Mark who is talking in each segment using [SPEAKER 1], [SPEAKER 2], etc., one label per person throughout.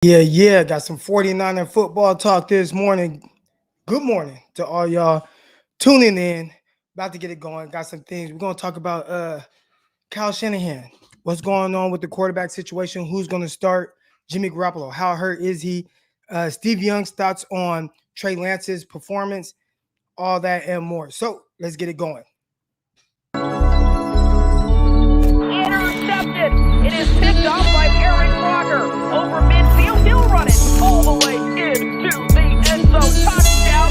[SPEAKER 1] Yeah. Got some 49er football talk this morning. Good morning to all y'all tuning in. About to get it going. Got some things. We're gonna talk about Kyle Shanahan. What's going on with the quarterback situation? Who's gonna start? Jimmy Garoppolo. How hurt is he? Steve Young's thoughts on Trey Lance's performance, all that and more. So let's get it going.
[SPEAKER 2] Intercepted. It is picked off by Aaron Crocker. Over midfield, he'll run it all the way into the end zone. Touchdown.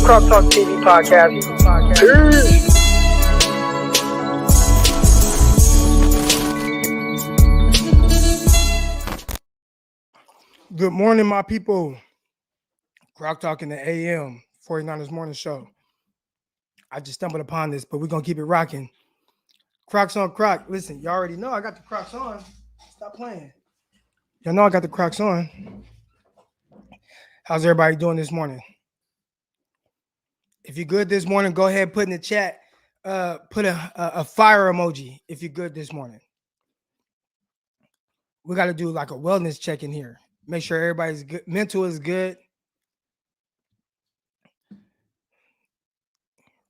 [SPEAKER 3] Croc Talk TV podcast. Peace.
[SPEAKER 1] Good morning, my people. Croc Talk in the AM 49ers morning show. I just stumbled upon this, but we're gonna keep it rocking. Crocs on Croc. Listen, you already know I got the Crocs on. Stop playing. Y'all know I got the Crocs on. How's everybody doing this morning? If you're good this morning, go ahead and put in the chat. Put a fire emoji if you're good this morning. We got to do like a wellness check in here. Make sure everybody's good. Mental is good.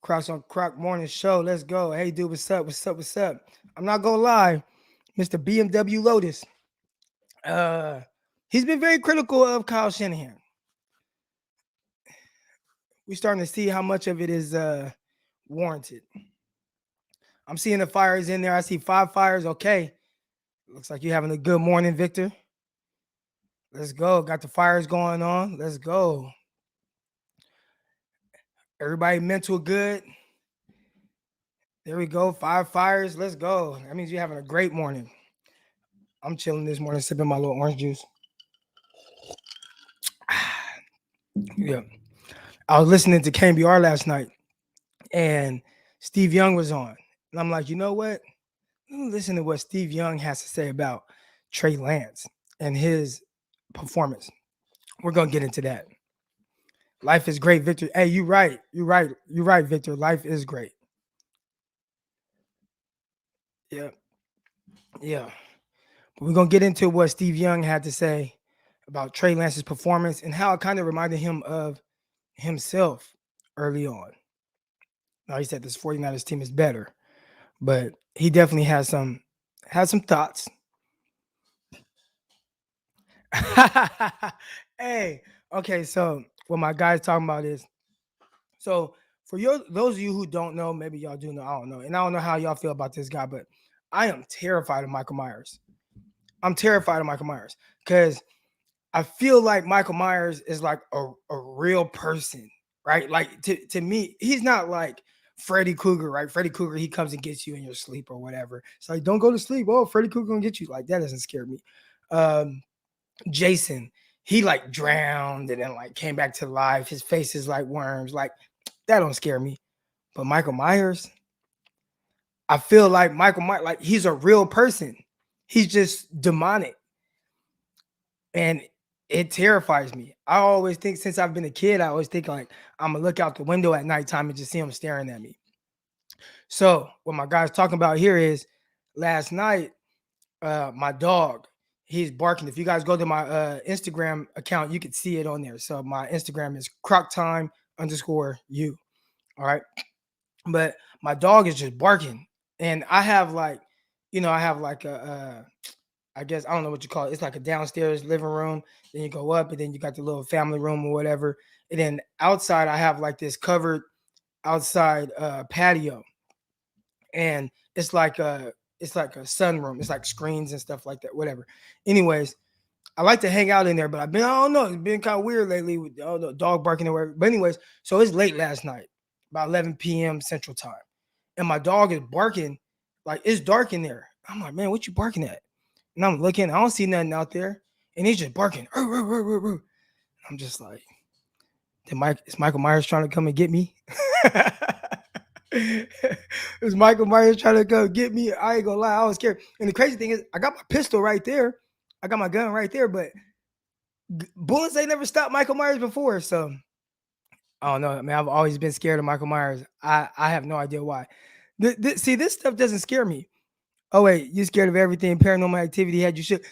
[SPEAKER 1] Crocs on Croc morning show. Let's go. Hey, dude, what's up? I'm not gonna lie, Mr. BMW Lotus. He's been very critical of Kyle Shanahan. We're starting to see how much of it is warranted. I'm seeing the fires in there. I see 5 fires. Okay. Looks like you're having a good morning, Victor. Let's go. Got the fires going on. Let's go. Everybody mental good. There we go. 5 fires. Let's go. That means you're having a great morning. I'm chilling this morning, sipping my little orange juice. Yeah. I was listening to KBR last night, and Steve Young was on. And I'm like, you know what? Listen to what Steve Young has to say about Trey Lance and his performance. We're going to get into that. Life is great, Victor. Hey, you're right, Victor. Life is great. Yeah. But we're going to get into what Steve Young had to say about Trey Lance's performance and how it kind of reminded him of himself early on. Now, he said this 49ers team is better, but he definitely has some thoughts. Hey, okay, so what my guy's talking about is, so for those of you who don't know, maybe y'all do know, I don't know, and I don't know how y'all feel about this guy, but I am terrified of Michael Myers. I'm terrified of Michael Myers because I feel like Michael Myers is like a real person, right? Like to me, he's not like Freddy Krueger, right? Freddy Krueger, he comes and gets you in your sleep or whatever. It's like, don't go to sleep. Oh, Freddy Krueger gonna get you. Like, that doesn't scare me. Jason, he like drowned and then like came back to life. His face is like worms. Like, that don't scare me. But Michael Myers, I feel like Michael Myers, like he's a real person. He's just demonic. And it terrifies me. I always think, since I've been a kid, I always think like I'm gonna look out the window at nighttime and just see him staring at me. So what my guy's talking about here is last night, my dog, he's barking. If you guys go to my Instagram account, you can see it on there. So my Instagram is croctime_u. All right. But my dog is just barking. And I have like, I have like I guess, I don't know what you call it. It's like a downstairs living room. Then you go up and then you got the little family room or whatever. And then outside, I have like this covered outside patio. And it's like a sunroom. It's like screens and stuff like that, whatever. Anyways, I like to hang out in there, but I don't know. It's been kind of weird lately with all the dog barking or whatever. But anyways, so it's late last night, about 11 p.m. Central Time. And my dog is barking. Like, it's dark in there. I'm like, man, what you barking at? And I'm looking, I don't see nothing out there. And he's just barking. I'm just like, is Michael Myers trying to come and get me? Is Michael Myers trying to come get me? I ain't gonna lie, I was scared. And the crazy thing is, I got my pistol right there. I got my gun right there, but bullets ain't never stopped Michael Myers before. So I don't know. I mean, I've always been scared of Michael Myers. I have no idea why. See, this stuff doesn't scare me. Oh, wait, you scared of everything? Paranormal Activity had you shook.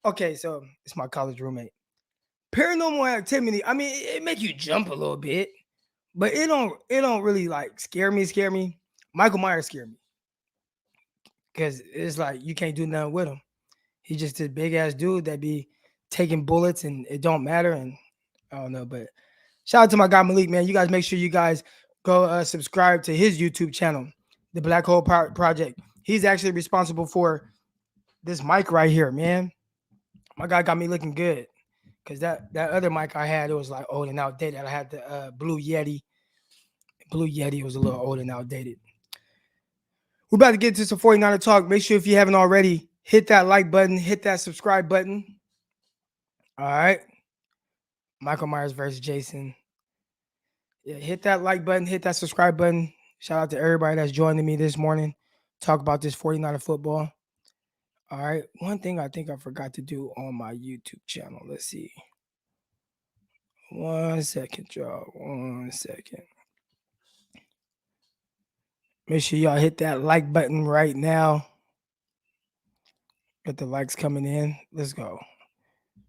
[SPEAKER 1] Okay, so it's my college roommate. Paranormal activity. I mean, it make you jump a little bit, but it don't really like scare me. Michael Myers scared me because it's like you can't do nothing with him. He's just this big ass dude that be taking bullets and it don't matter. And I don't know, but shout out to my guy Malik, man. You guys make sure you guys go subscribe to his YouTube channel, the Black Hole Project. He's actually responsible for this mic right here, man. My guy got me looking good. Cause that other mic I had, it was like old and outdated. I had the Blue Yeti. Blue Yeti was a little old and outdated. We're about to get to some 49er talk. Make sure if you haven't already, hit that like button, hit that subscribe button. All right. Michael Myers versus Jason. Yeah, hit that like button, hit that subscribe button. Shout out to everybody that's joining me this morning. Talk about this 49er football. All right. One thing I think I forgot to do on my YouTube channel. Let's see. 1 second, y'all. 1 second. Make sure y'all hit that like button right now. Get the likes coming in. Let's go.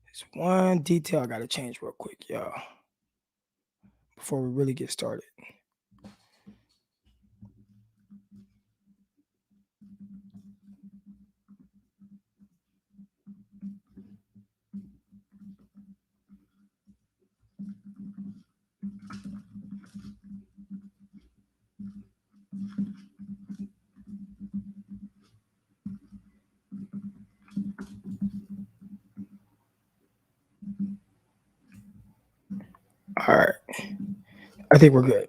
[SPEAKER 1] There's one detail I got to change real quick, y'all, before we really get started. All right. I think we're good.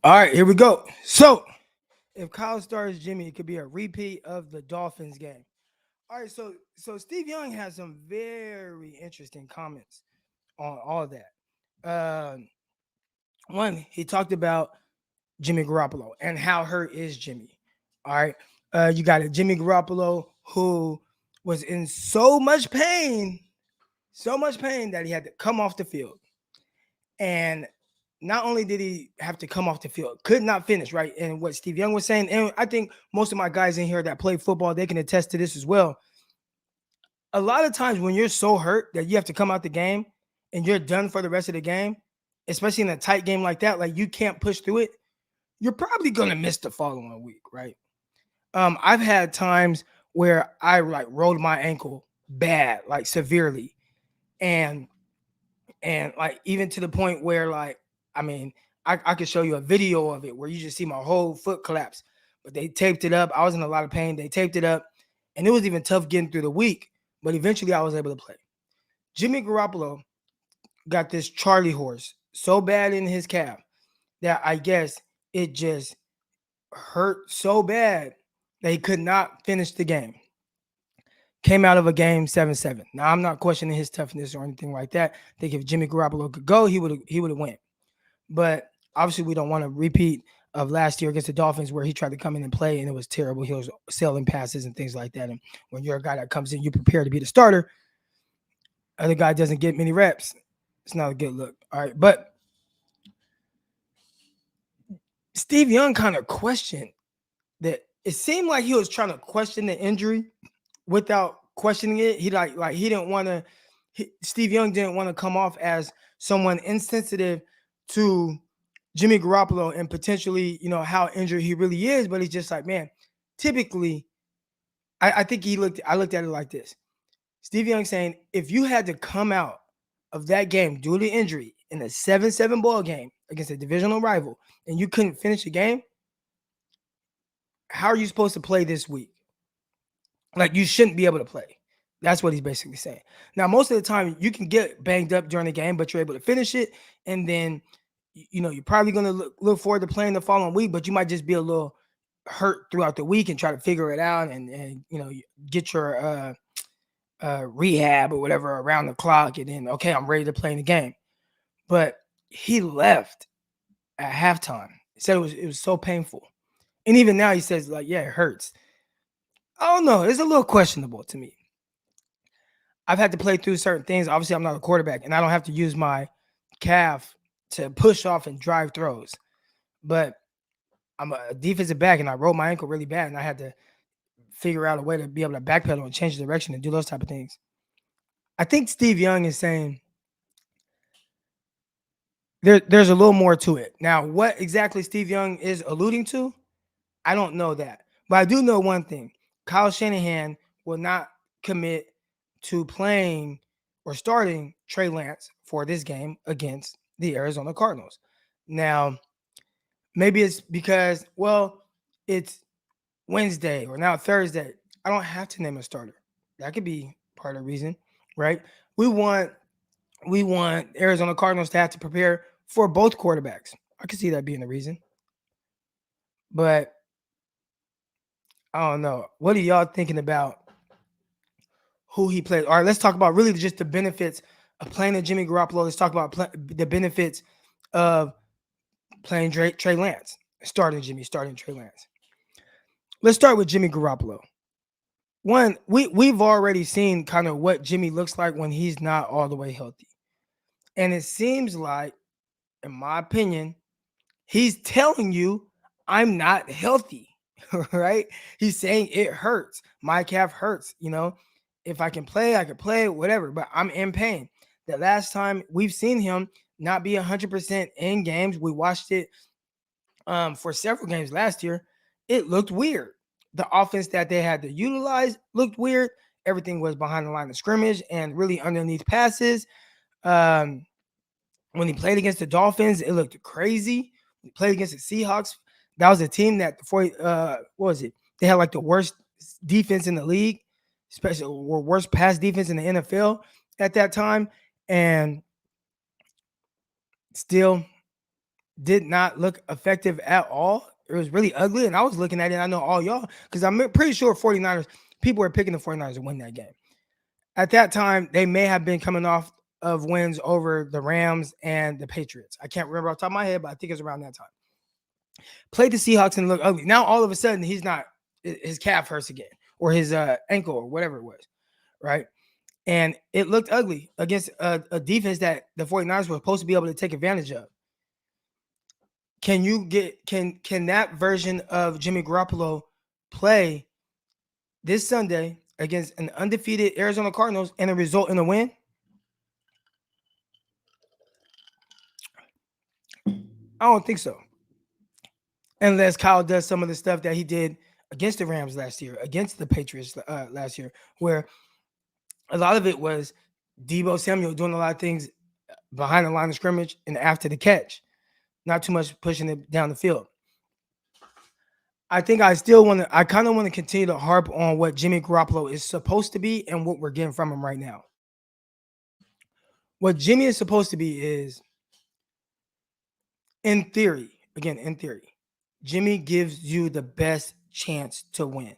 [SPEAKER 1] All right, here we go. So, if Kyle starts Jimmy, it could be a repeat of the Dolphins game. All right, so Steve Young has some very interesting comments on all of that. One, he talked about Jimmy Garoppolo and how hurt is Jimmy. All right, you got a Jimmy Garoppolo who was in so much pain that he had to come off the field. And not only did he have to come off the field, could not finish, right? And what Steve Young was saying, and I think most of my guys in here that play football, they can attest to this as well. A lot of times when you're so hurt that you have to come out the game and you're done for the rest of the game, especially in a tight game like that, like you can't push through it, you're probably going to miss the following week, right? I've had times where I like rolled my ankle bad, like severely. And like even to the point where like, I mean, I could show you a video of it where you just see my whole foot collapse, but they taped it up. I was in a lot of pain. They taped it up and it was even tough getting through the week, but eventually I was able to play. Jimmy Garoppolo got this Charlie horse so bad in his calf that I guess it just hurt so bad that he could not finish the game. Came out of a game 7-7. Now, I'm not questioning his toughness or anything like that. I think if Jimmy Garoppolo could go, he would have went. But obviously, we don't want to repeat of last year against the Dolphins where he tried to come in and play and it was terrible. He was selling passes and things like that. And when you're a guy that comes in, you prepare to be the starter. Other guy doesn't get many reps. It's not a good look. All right. But Steve Young kind of questioned that. It seemed like he was trying to question the injury without questioning it. He like he didn't want to. Steve Young didn't want to come off as someone insensitive to Jimmy Garoppolo and potentially, you know, how injured he really is. But he's just like, man, typically, I think I looked at it like this. Steve Young saying, if you had to come out of that game due to injury in a 7-7 ball game against a divisional rival and you couldn't finish the game, how are you supposed to play this week? Like, you shouldn't be able to play. That's what he's basically saying. Now, most of the time, you can get banged up during the game, but you're able to finish it. And then, you know, you're probably going to look forward to playing the following week, but you might just be a little hurt throughout the week and try to figure it out and you know, get your rehab or whatever around the clock. And then, okay, I'm ready to play in the game. But he left at halftime. He said it was so painful. And even now he says, like, yeah, it hurts. I don't know. It's a little questionable to me. I've had to play through certain things. Obviously, I'm not a quarterback, and I don't have to use my calf to push off and drive throws. But I'm a defensive back, and I rolled my ankle really bad, and I had to figure out a way to be able to backpedal and change direction and do those type of things. I think Steve Young is saying there's a little more to it. Now, what exactly Steve Young is alluding to, I don't know that. But I do know one thing. Kyle Shanahan will not commit to playing or starting Trey Lance for this game against the Arizona Cardinals. Now, maybe it's because, well, it's Wednesday or now Thursday. I don't have to name a starter. That could be part of the reason, right? We want Arizona Cardinals to have to prepare for both quarterbacks. I could see that being the reason. But I don't know. What are y'all thinking about who he plays? All right, let's talk about really just the benefits of playing a Jimmy Garoppolo. Let's talk about the benefits of playing Trey Lance, starting Trey Lance. Let's start with Jimmy Garoppolo. One, we've already seen kind of what Jimmy looks like when he's not all the way healthy. And it seems like, in my opinion, he's telling you, I'm not healthy, right? He's saying it hurts. My calf hurts, If I can play, I can play, whatever, but I'm in pain. The last time we've seen him not be 100% in games, we watched it for several games last year. It looked weird. The offense that they had to utilize looked weird. Everything was behind the line of scrimmage and really underneath passes. When he played against the Dolphins, it looked crazy. When he played against the Seahawks, that was a team that what was it? They had like the worst defense in the league, especially or worst pass defense in the NFL at that time, and still did not look effective at all. It was really ugly, and I was looking at it. I know all y'all, because I'm pretty sure 49ers, people were picking the 49ers to win that game. At that time, they may have been coming off of wins over the Rams and the Patriots. I can't remember off the top of my head, but I think it was around that time. Played the Seahawks and looked ugly. Now, all of a sudden, he's not, his calf hurts again, or his ankle, or whatever it was, right? And it looked ugly against a defense that the 49ers were supposed to be able to take advantage of. Can you get can that version of Jimmy Garoppolo play this Sunday against an undefeated Arizona Cardinals and result in a win? I don't think so. Unless Kyle does some of the stuff that he did against the Rams last year, against the Patriots last year, where a lot of it was Deebo Samuel doing a lot of things behind the line of scrimmage and after the catch. Not too much pushing it down the field. I think I kind of want to continue to harp on what Jimmy Garoppolo is supposed to be and what we're getting from him right now. What Jimmy is supposed to be is, in theory, Jimmy gives you the best chance to win.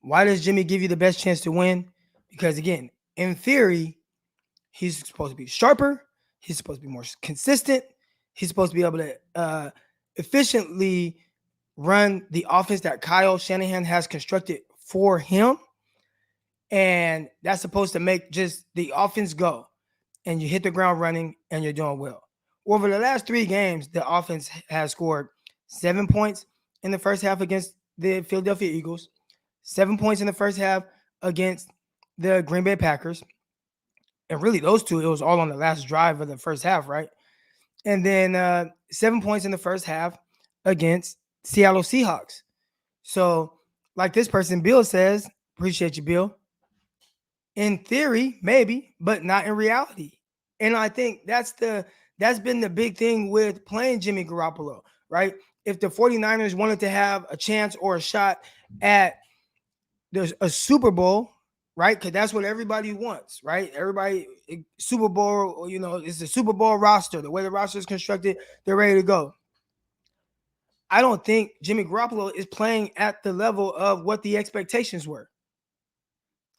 [SPEAKER 1] Why does Jimmy give you the best chance to win? Because, again, in theory, he's supposed to be sharper. He's supposed to be more consistent. He's supposed to be able to efficiently run the offense that Kyle Shanahan has constructed for him. And that's supposed to make just the offense go. And you hit the ground running and you're doing well. Over the last 3 games, the offense has scored 7 points in the first half against the Philadelphia Eagles, 7 points in the first half against the Green Bay Packers. And really, those two, it was all on the last drive of the first half, right? And then 7 points in the first half against Seattle Seahawks. So, like this person, Bill says, appreciate you, Bill. In theory, maybe, but not in reality. And I think that's been the big thing with playing Jimmy Garoppolo, right? If the 49ers wanted to have a chance or a shot at a Super Bowl, right? Because that's what everybody wants, right? Everybody, Super Bowl, it's the Super Bowl roster. The way the roster is constructed, they're ready to go. I don't think Jimmy Garoppolo is playing at the level of what the expectations were.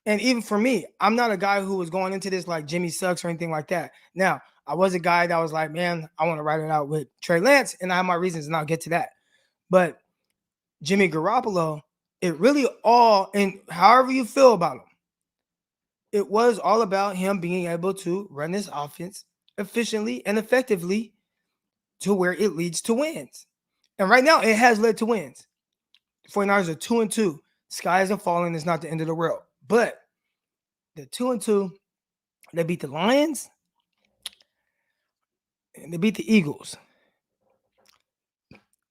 [SPEAKER 1] And even for me, I'm not a guy who was going into this like Jimmy sucks or anything like that. Now, I was a guy that was like, man, I want to ride it out with Trey Lance, and I have my reasons, and I'll get to that. But Jimmy Garoppolo, it really all, and however you feel about him, it was all about him being able to run this offense efficiently and effectively to where it leads to wins. And right now, it has led to wins. The 49ers are 2-2 Sky isn't falling. It's not the end of the world. But the 2-2, they beat the Lions and they beat the Eagles.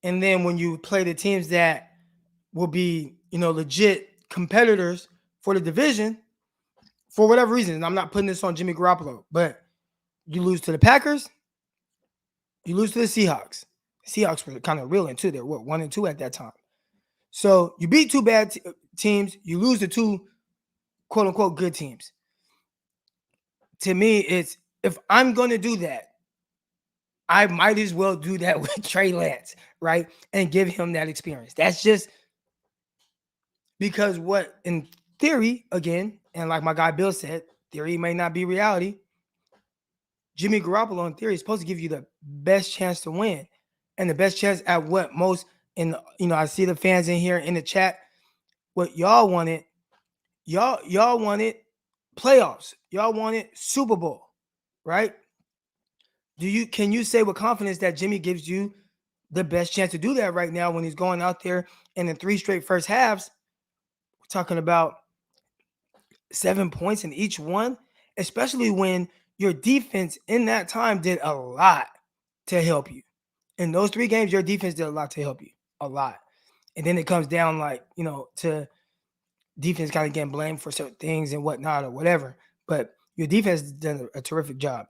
[SPEAKER 1] And then when you play the teams that will be, legit competitors for the division, for whatever reason, and I'm not putting this on Jimmy Garoppolo, but you lose to the Packers, you lose to the Seahawks. Seahawks were kind of reeling too. They're 1-2 at that time. So you beat two bad teams, you lose to two quote unquote good teams. To me, it's if I'm going to do that, I might as well do that with Trey Lance, right? And give him that experience. That's just because what in theory, again, and like my guy Bill said, theory may not be reality. Jimmy Garoppolo, in theory, is supposed to give you the best chance to win. And the best chance at what most, and I see the fans in here in the chat, what y'all wanted playoffs. Y'all wanted Super Bowl, right? Can you say with confidence that Jimmy gives you the best chance to do that right now when he's going out there and in 3 straight first halves? We're talking about 7 points in each one, especially when your defense in that time did a lot to help you. In those 3 games, your defense did a lot to help you, a lot. And then it comes down to defense kind of getting blamed for certain things and whatnot or whatever. But your defense did a terrific job.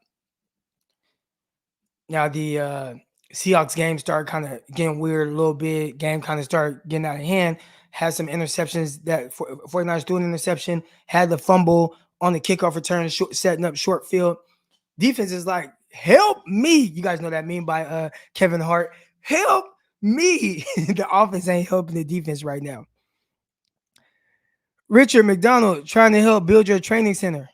[SPEAKER 1] Now the Seahawks game started kind of getting weird a little bit. Game kind of started getting out of hand. Had some interceptions that 49ers threw an interception. Had the fumble on the kickoff return, setting up short field. Defense is like, help me. You guys know that meme by Kevin Hart. Help me. The offense ain't helping the defense right now. Richard McDonald trying to help build your training center.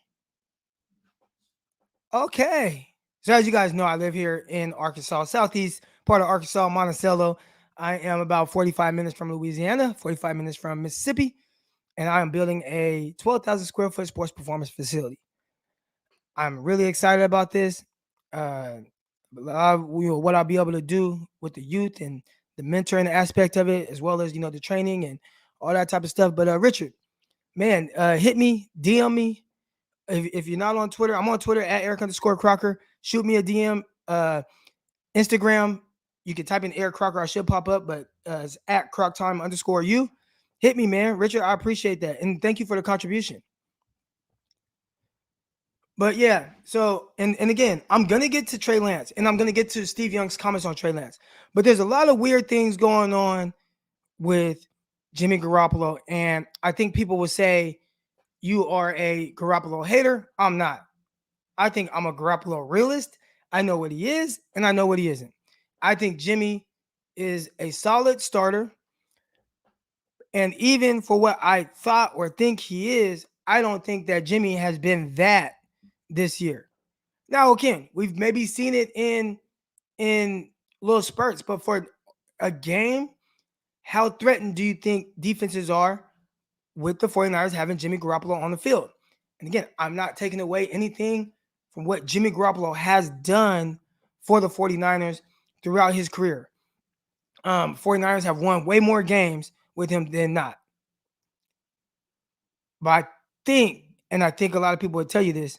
[SPEAKER 1] Okay. So as you guys know, I live here in Arkansas, southeast part of Arkansas, Monticello. I am about 45 minutes from Louisiana, 45 minutes from Mississippi, and I am building a 12,000 square foot sports performance facility. I'm really excited about this. What I'll be able to do with the youth and the mentoring aspect of it, as well as the training and all that type of stuff. But Richard, man, hit me, DM me. If you're not on Twitter, I'm on Twitter at Eric_Crocker. Shoot me a DM. Instagram, you can type in Eric Crocker. I should pop up, but it's at CrocTime_you. Hit me, man. Richard, I appreciate that. And thank you for the contribution. But yeah, so, and again, I'm going to get to Trey Lance, and I'm going to get to Steve Young's comments on Trey Lance. But there's a lot of weird things going on with Jimmy Garoppolo, and I think people will say, you are a Garoppolo hater. I'm not. I think I'm a Garoppolo realist. I know what he is, and I know what he isn't. I think Jimmy is a solid starter. And even for what I thought or think he is, I don't think that Jimmy has been that this year. Now, again, we've maybe seen it in little spurts, but for a game, how threatened do you think defenses are with the 49ers having Jimmy Garoppolo on the field? And again, I'm not taking away anything from what Jimmy Garoppolo has done for the 49ers throughout his career. 49ers have won way more games with him than not. But I think a lot of people would tell you this,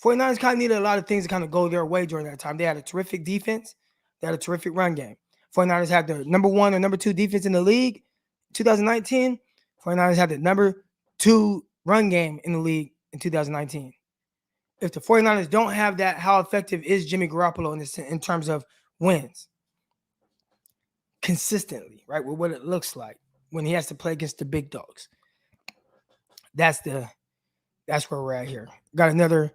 [SPEAKER 1] 49ers kind of needed a lot of things to kind of go their way during that time. They had a terrific defense. They had a terrific run game. 49ers had the number 1 or number 2 defense in the league in 2019. 49ers had the number 2 run game in the league in 2019. If the 49ers don't have that, how effective is Jimmy Garoppolo in terms of wins? Consistently, right? With what it looks like when he has to play against the big dogs. That's where we're at here. Got another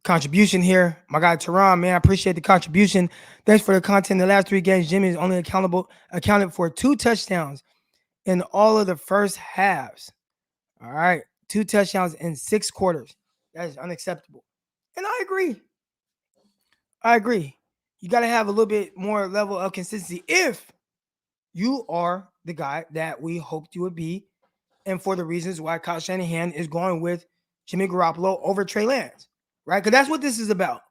[SPEAKER 1] contribution here. My guy Teron, man, I appreciate the contribution. Thanks for the content. The last 3 games, Jimmy is only accounted for 2 touchdowns in all of the first halves. All right. 2 touchdowns in 6 quarters. That is unacceptable. And I agree. You got to have a little bit more level of consistency if you are the guy that we hoped you would be, and for the reasons why Kyle Shanahan is going with Jimmy Garoppolo over Trey Lance, right? Because that's what this is about.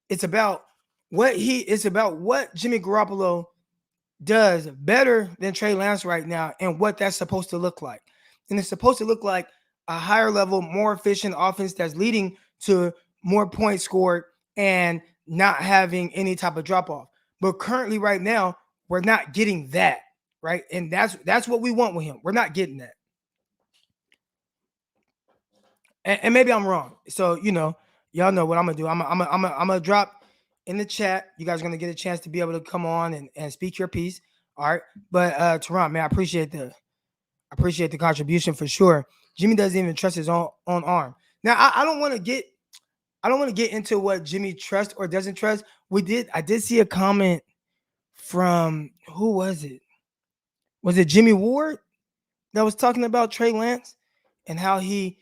[SPEAKER 1] It's about what Jimmy Garoppolo does better than Trey Lance right now, and what that's supposed to look like. And it's supposed to look like a higher level, more efficient offense that's leading to more points scored and not having any type of drop off. But currently, right now, we're not getting that, right? And that's what we want with him. We're not getting that. And maybe I'm wrong. So, y'all know what I'm gonna do. I'm gonna drop in the chat. You guys are gonna get a chance to be able to come on and speak your piece. All right. But Teron, man, I appreciate the contribution for sure. Jimmy doesn't even trust his own arm. Now, I don't want to get into what Jimmy trusts or doesn't trust. I did see a comment from, who was it? Was it Jimmy Ward that was talking about Trey Lance and how he's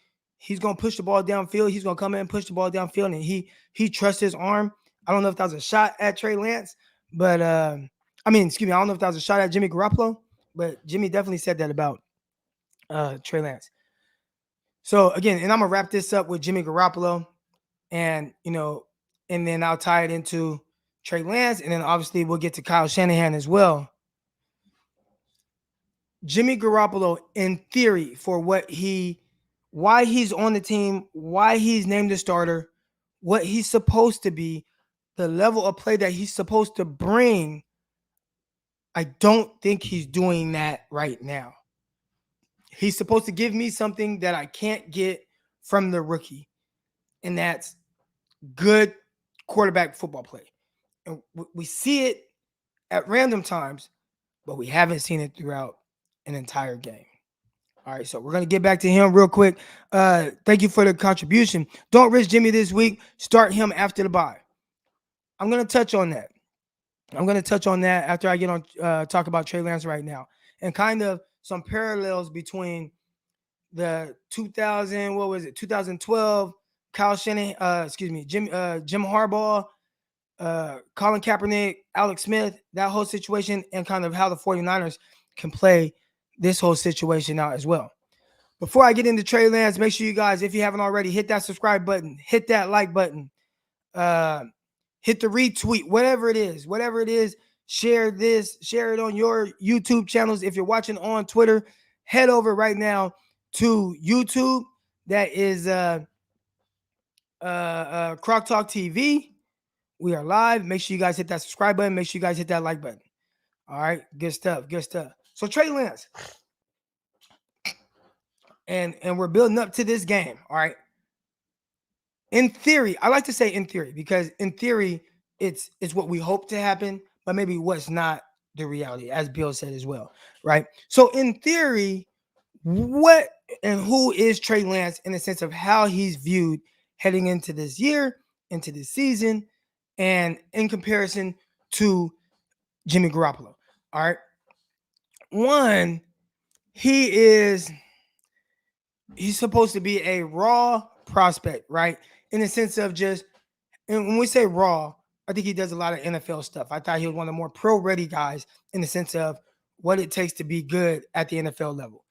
[SPEAKER 1] gonna push the ball downfield. He's gonna come in and push the ball downfield, and he trusts his arm. I don't know if that was a shot at Trey Lance, but excuse me, I don't know if that was a shot at Jimmy Garoppolo, but Jimmy definitely said that about Trey Lance. So again, and I'm gonna wrap this up with Jimmy Garoppolo, and and then I'll tie it into Trey Lance, and then obviously we'll get to Kyle Shanahan as well. Jimmy Garoppolo, in theory, for why he's on the team, why he's named the starter, what he's supposed to be, the level of play that he's supposed to bring, I don't think he's doing that right now. He's supposed to give me something that I can't get from the rookie, and that's good quarterback football play. And we see it at random times, but we haven't seen it throughout an entire game. All right, so we're going to get back to him real quick. Thank you for the contribution. Don't risk Jimmy this week. Start him after the bye. I'm going to touch on that. After I get on talk about Trey Lance right now, and kind of some parallels between the 2012 Kyle Shanahan, Jim Harbaugh, Colin Kaepernick, Alex Smith, that whole situation, and kind of how the 49ers can play this whole situation out as well. Before I get into Trey Lance, make sure you guys, if you haven't already, hit that subscribe button, hit that like button, hit the retweet, whatever it is, share it on your YouTube channels. If you're watching on Twitter, head over right now to YouTube. That is Croc Talk TV. We are live. Make sure you guys hit that subscribe button. Make sure you guys hit that like button. All right, good stuff. So Trey Lance, and we're building up to this game. All right. In theory, I like to say in theory, because in theory, it's what we hope to happen, but maybe what's not the reality, as Bill said as well, right? So in theory, what and who is Trey Lance in the sense of how he's viewed heading into this year, into this season, and in comparison to Jimmy Garoppolo? All right. One, he's supposed to be a raw prospect, right? In the sense of just, and when we say raw, I think he does a lot of NFL stuff. I thought he was one of the more pro-ready guys in the sense of what it takes to be good at the NFL level.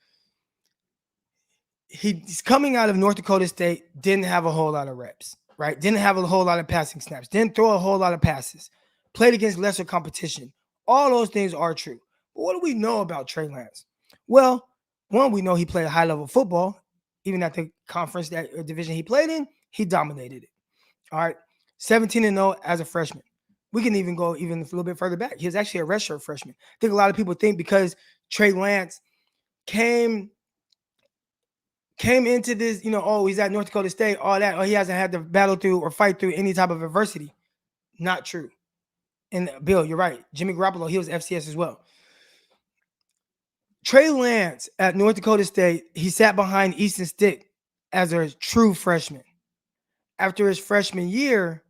[SPEAKER 1] He's coming out of North Dakota State, didn't have a whole lot of reps, right? Didn't have a whole lot of passing snaps, didn't throw a whole lot of passes, played against lesser competition. All those things are true. But what do we know about Trey Lance? Well, one, we know he played high-level football. Even at the conference, that division he played in, he dominated it. All right, 17-0 as a freshman. We can even go even a little bit further back. He was actually a redshirt freshman. I think a lot of people think because Trey Lance came into this, he's at North Dakota State, all that, or he hasn't had to battle through or fight through any type of adversity. Not true. And Bill, you're right. Jimmy Garoppolo, he was FCS as well. Trey Lance at North Dakota State, he sat behind Easton Stick as a true freshman. After his freshman year,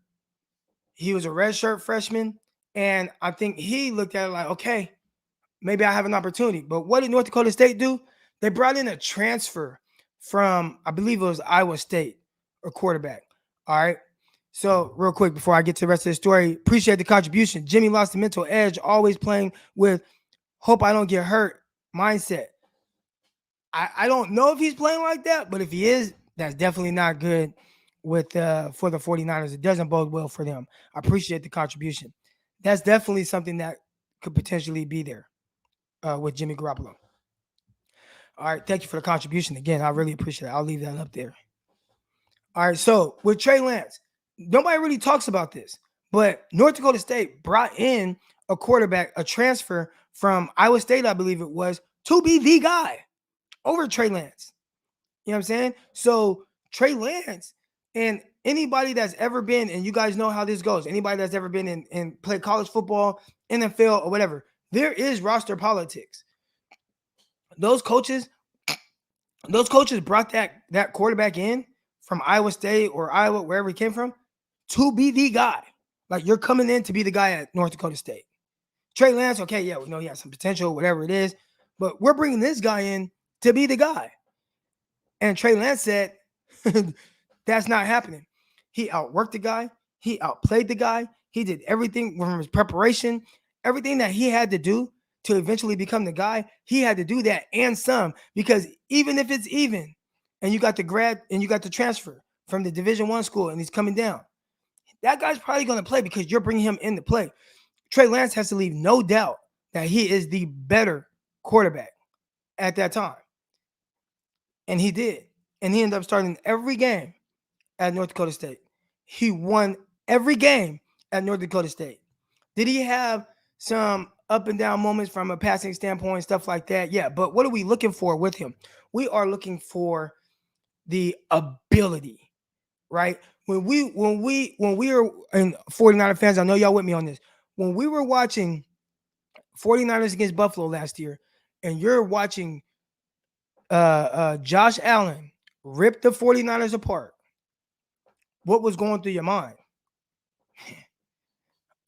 [SPEAKER 1] he was a redshirt freshman, and I think he looked at it like, okay, maybe I have an opportunity. But what did North Dakota State do? They brought in a transfer from, I believe it was Iowa State, a quarterback. All right. So real quick before I get to the rest of the story, appreciate the contribution. Jimmy lost the mental edge, always playing with hope I don't get hurt mindset. I don't know if he's playing like that, but if he is, that's definitely not good for the 49ers. It doesn't bode well for them. I appreciate the contribution. That's definitely something that could potentially be there with Jimmy Garoppolo. All right, thank you for the contribution again. I really appreciate it. I'll leave that up there. All right, so with Trey Lance, nobody really talks about this, but North Dakota State brought in a quarterback, a transfer from Iowa State, I believe it was, to be the guy over Trey Lance. You know what I'm saying? So Trey Lance and anybody that's ever been, and you guys know how this goes, anybody that's ever been in play college football, NFL, or whatever, there is roster politics. Those coaches brought that quarterback in from Iowa State or Iowa, wherever he came from, to be the guy. Like, you're coming in to be the guy at North Dakota State. Trey Lance, okay, yeah, we know he has some potential, whatever it is, but we're bringing this guy in to be the guy. And Trey Lance said, that's not happening. He outworked the guy. He outplayed the guy. He did everything from his preparation, everything that he had to do to eventually become the guy. He had to do that and some, because even if it's even, and you got the grad and you got the transfer from the Division I school and he's coming down, that guy's probably going to play because you're bringing him into play. Trey Lance has to leave no doubt that he is the better quarterback at that time. And he did. And he ended up starting every game at North Dakota State. He won every game at North Dakota State. Did he have some up and down moments from a passing standpoint, stuff like that? Yeah, but what are we looking for with him? We are looking for the ability, right? When we are, and 49er fans, I know y'all with me on this. When we were watching 49ers against Buffalo last year, and you're watching Josh Allen rip the 49ers apart, what was going through your mind?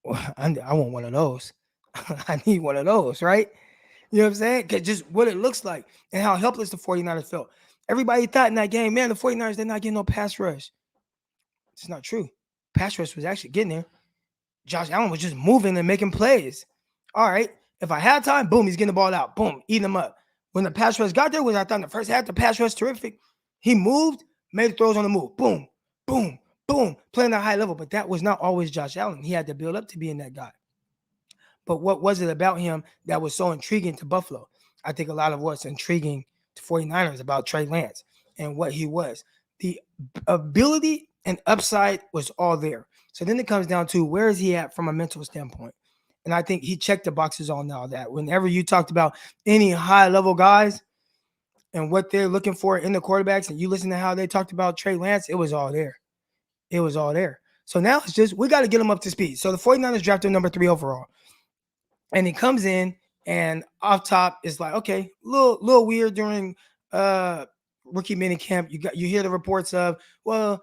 [SPEAKER 1] Well, I want one of those. I need one of those, right? You know what I'm saying? Because just what it looks like and how helpless the 49ers felt. Everybody thought in that game, man, the 49ers, they're not getting no pass rush. It's not true. Pass rush was actually getting there. Josh Allen was just moving and making plays. All right. If I had time, boom, he's getting the ball out. Boom, eating them up. When the pass rush got there, was I thought in the first half, the pass rush terrific. He moved, made throws on the move. Boom, boom, boom, playing at a high level. But that was not always Josh Allen. He had to build up to being that guy. But what was it about him that was so intriguing to Buffalo? I think a lot of what's intriguing to 49ers about Trey Lance and what he was. The ability and upside was all there. So then it comes down to, where is he at from a mental standpoint? And I think he checked the boxes on all that. Whenever you talked about any high-level guys and what they're looking for in the quarterbacks, and you listen to how they talked about Trey Lance, it was all there. It was all there. So now it's just, we got to get him up to speed. So the 49ers drafted number 3 overall. And he comes in, and off top is like, okay, little weird during rookie mini camp. You hear the reports of, well,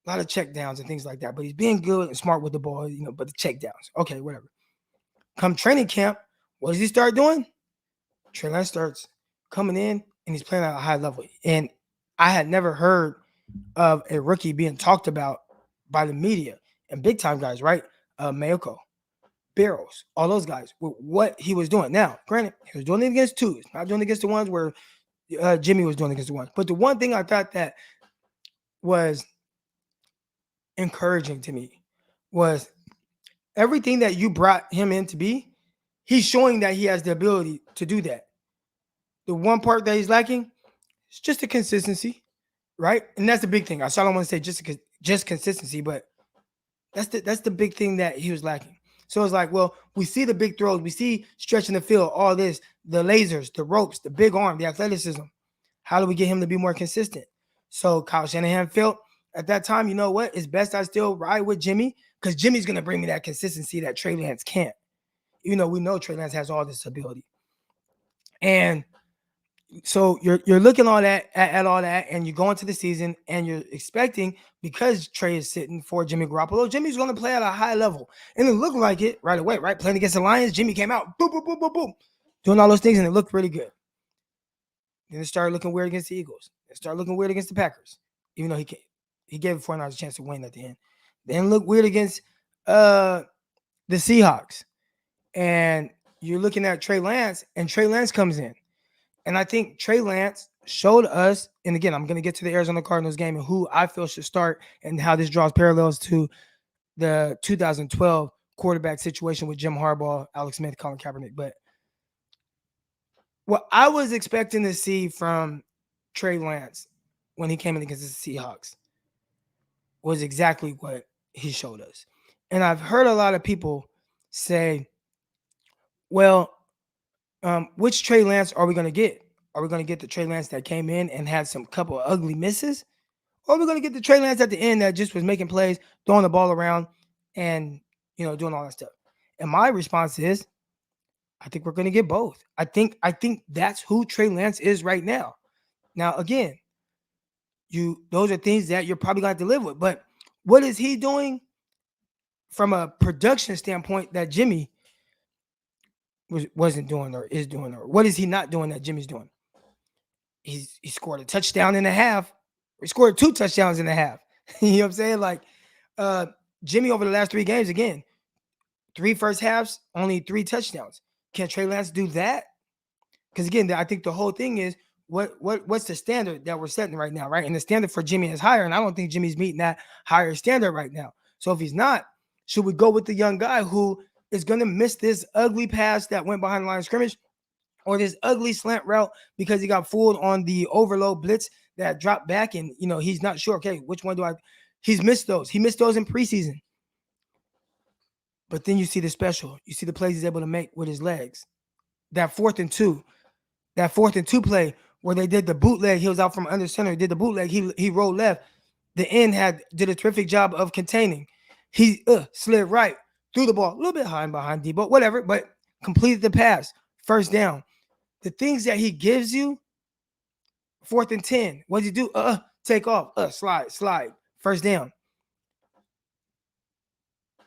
[SPEAKER 1] a lot of check downs and things like that, but he's being good and smart with the ball, but the check downs, okay, whatever. Come training camp, what does he start doing? Trey Lance starts coming in, and he's playing at a high level. And I had never heard of a rookie being talked about by the media and big time guys, right? Mayoko, Barrows, all those guys, with what he was doing. Now, granted, he was doing it against twos, not doing it against the ones where Jimmy was doing it against the ones. But the one thing I thought that was encouraging to me was everything that you brought him in to be, he's showing that he has the ability to do that. The one part that he's lacking is just the consistency, right? And that's the big thing. I don't want to say just consistency, but that's the big thing that he was lacking. So it's like, well, we see the big throws, we see stretching the field, all this, the lasers, the ropes, the big arm, the athleticism. How do we get him to be more consistent? So Kyle Shanahan felt at that time, you know what? It's best I still ride with Jimmy, because Jimmy's going to bring me that consistency that Trey Lance can't. We know Trey Lance has all this ability. And so you're looking at all that, and you go into the season, and you're expecting, because Trey is sitting for Jimmy Garoppolo, Jimmy's going to play at a high level. And it looked like it right away, right? Playing against the Lions, Jimmy came out, boom, boom, boom, boom, boom, doing all those things, and it looked really good. Then it started looking weird against the Eagles. It started looking weird against the Packers, even though he gave the 49ers a chance to win at the end. Then look weird against the Seahawks. And you're looking at Trey Lance, and Trey Lance comes in. And I think Trey Lance showed us, and again, I'm going to get to the Arizona Cardinals game and who I feel should start and how this draws parallels to the 2012 quarterback situation with Jim Harbaugh, Alex Smith, Colin Kaepernick. But what I was expecting to see from Trey Lance when he came in against the Seahawks was exactly what he showed us. And I've heard a lot of people say, well, which Trey Lance are we going to get? Are we going to get the Trey Lance that came in and had some couple of ugly misses? Or are we going to get the Trey Lance at the end that just was making plays, throwing the ball around, and doing all that stuff? And my response is, I think we're going to get both. I think that's who Trey Lance is right now. Now, again, those are things that you're probably going to have to live with. But what is he doing from a production standpoint that Jimmy wasn't doing or is doing? Or what is he not doing that Jimmy's doing? He scored a touchdown and a half. He scored 2 touchdowns and a half. You know what I'm saying? Like Jimmy over the last 3 games, again, 3 first halves, only 3 touchdowns. Can Trey Lance do that? Because again, I think the whole thing is what's the standard that we're setting right now, right? And the standard for Jimmy is higher, and I don't think Jimmy's meeting that higher standard right now. So if he's not, should we go with the young guy who is going to miss this ugly pass that went behind the line of scrimmage, or this ugly slant route because he got fooled on the overload blitz that dropped back, and he's not sure, okay, which one do I? He's missed those. He missed those in preseason. But then you see the special. You see the plays he's able to make with his legs. That 4th and 2 play where they did the bootleg. He was out from under center. He did the bootleg. He rolled left. The end did a terrific job of containing. He slid right, threw the ball a little bit high behind Debo, whatever, but completed the pass. First down. The things that he gives you, 4th and 10. What does he do? Take off. Slide. First down.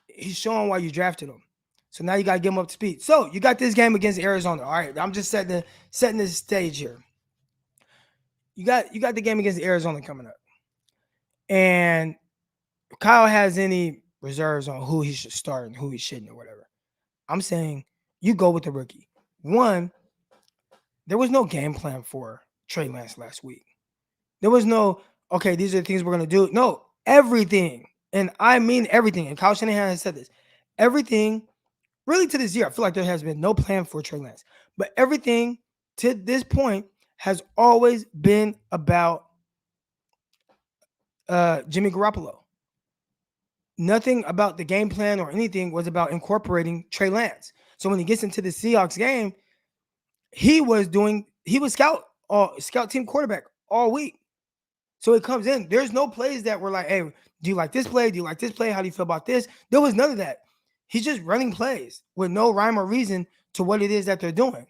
[SPEAKER 1] He's showing why you drafted him. So now you got to get him up to speed. So you got this game against Arizona. All right, I'm just setting the stage here. You got the game against Arizona coming up. And if Kyle has any reserves on who he should start and who he shouldn't or whatever, I'm saying you go with the rookie. One, there was no game plan for Trey Lance last week. There was no, okay, these are the things we're going to do. No, everything. And I mean everything. And Kyle Shanahan has said this. Everything, really to this year, I feel like there has been no plan for Trey Lance. But everything to this point has always been about Jimmy Garoppolo. Nothing about the game plan or anything was about incorporating Trey Lance. So when he gets into the Seahawks game, he was scout team quarterback all week. So it comes in. There's no plays that were like, hey, do you like this play? Do you like this play? How do you feel about this? There was none of that. He's just running plays with no rhyme or reason to what it is that they're doing.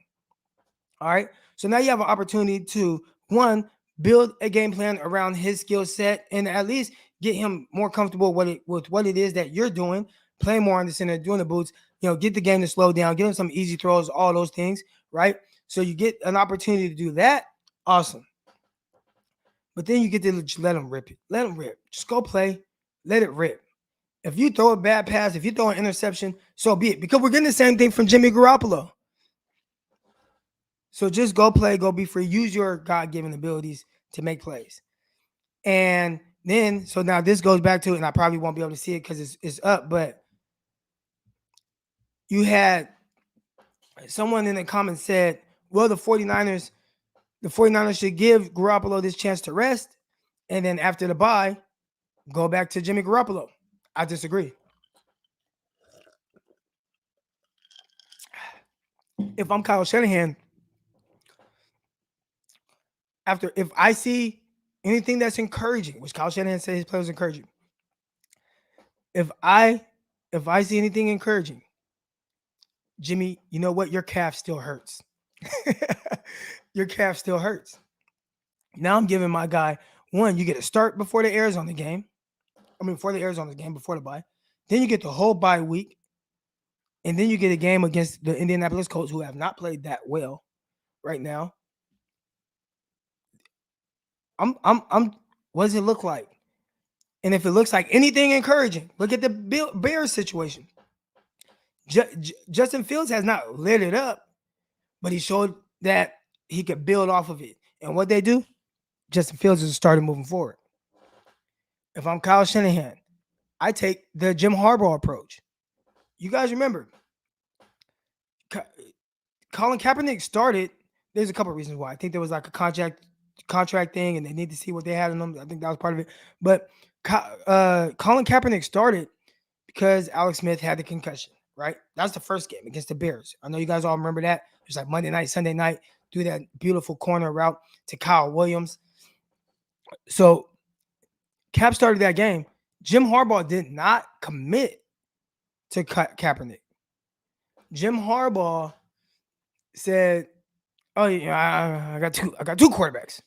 [SPEAKER 1] All right. So now you have an opportunity to, one, build a game plan around his skill set and at least get him more comfortable with what it is that you're doing, playing more on the center, doing the boots, get the game to slow down, get him some easy throws, all those things, right? So you get an opportunity to do that. Awesome. But then you get to let him rip it. Let him rip. Just go play. Let it rip. If you throw a bad pass, if you throw an interception, so be it. Because we're getting the same thing from Jimmy Garoppolo. So just go play, go be free. Use your God-given abilities to make plays. And then, so now this goes back to, and I probably won't be able to see it because it's up, but you had someone in the comments said, well, the 49ers should give Garoppolo this chance to rest, and then after the bye, go back to Jimmy Garoppolo. I disagree. If I'm Kyle Shanahan, if I see anything that's encouraging, which Kyle Shanahan said his play was encouraging, if I see anything encouraging, Jimmy, you know what? Your calf still hurts. Your calf still hurts. Now I'm giving my guy, one, you get a start before the Arizona game. Before the bye. Then you get the whole bye week. And then you get a game against the Indianapolis Colts, who have not played that well right now. What does it look like? And if it looks like anything encouraging, look at the Bears situation. Justin Fields has not lit it up, but he showed that he could build off of it. And what they do, Justin Fields is starting moving forward. If I'm Kyle Shanahan, I take the Jim Harbaugh approach. you guys remember, Colin Kaepernick started. There's a couple of reasons why. I think there was like a contract thing, and they need to see what they had in them. I think that was part of it. But Colin Kaepernick started because Alex Smith had the concussion. Right, that's the first game against the Bears. I know you guys all remember that. It was like Monday night, Sunday night, through that beautiful corner route to Kyle Williams. So Cap started that game. Jim Harbaugh did not commit to Kaepernick. Jim Harbaugh said, "Oh yeah, I got two quarterbacks.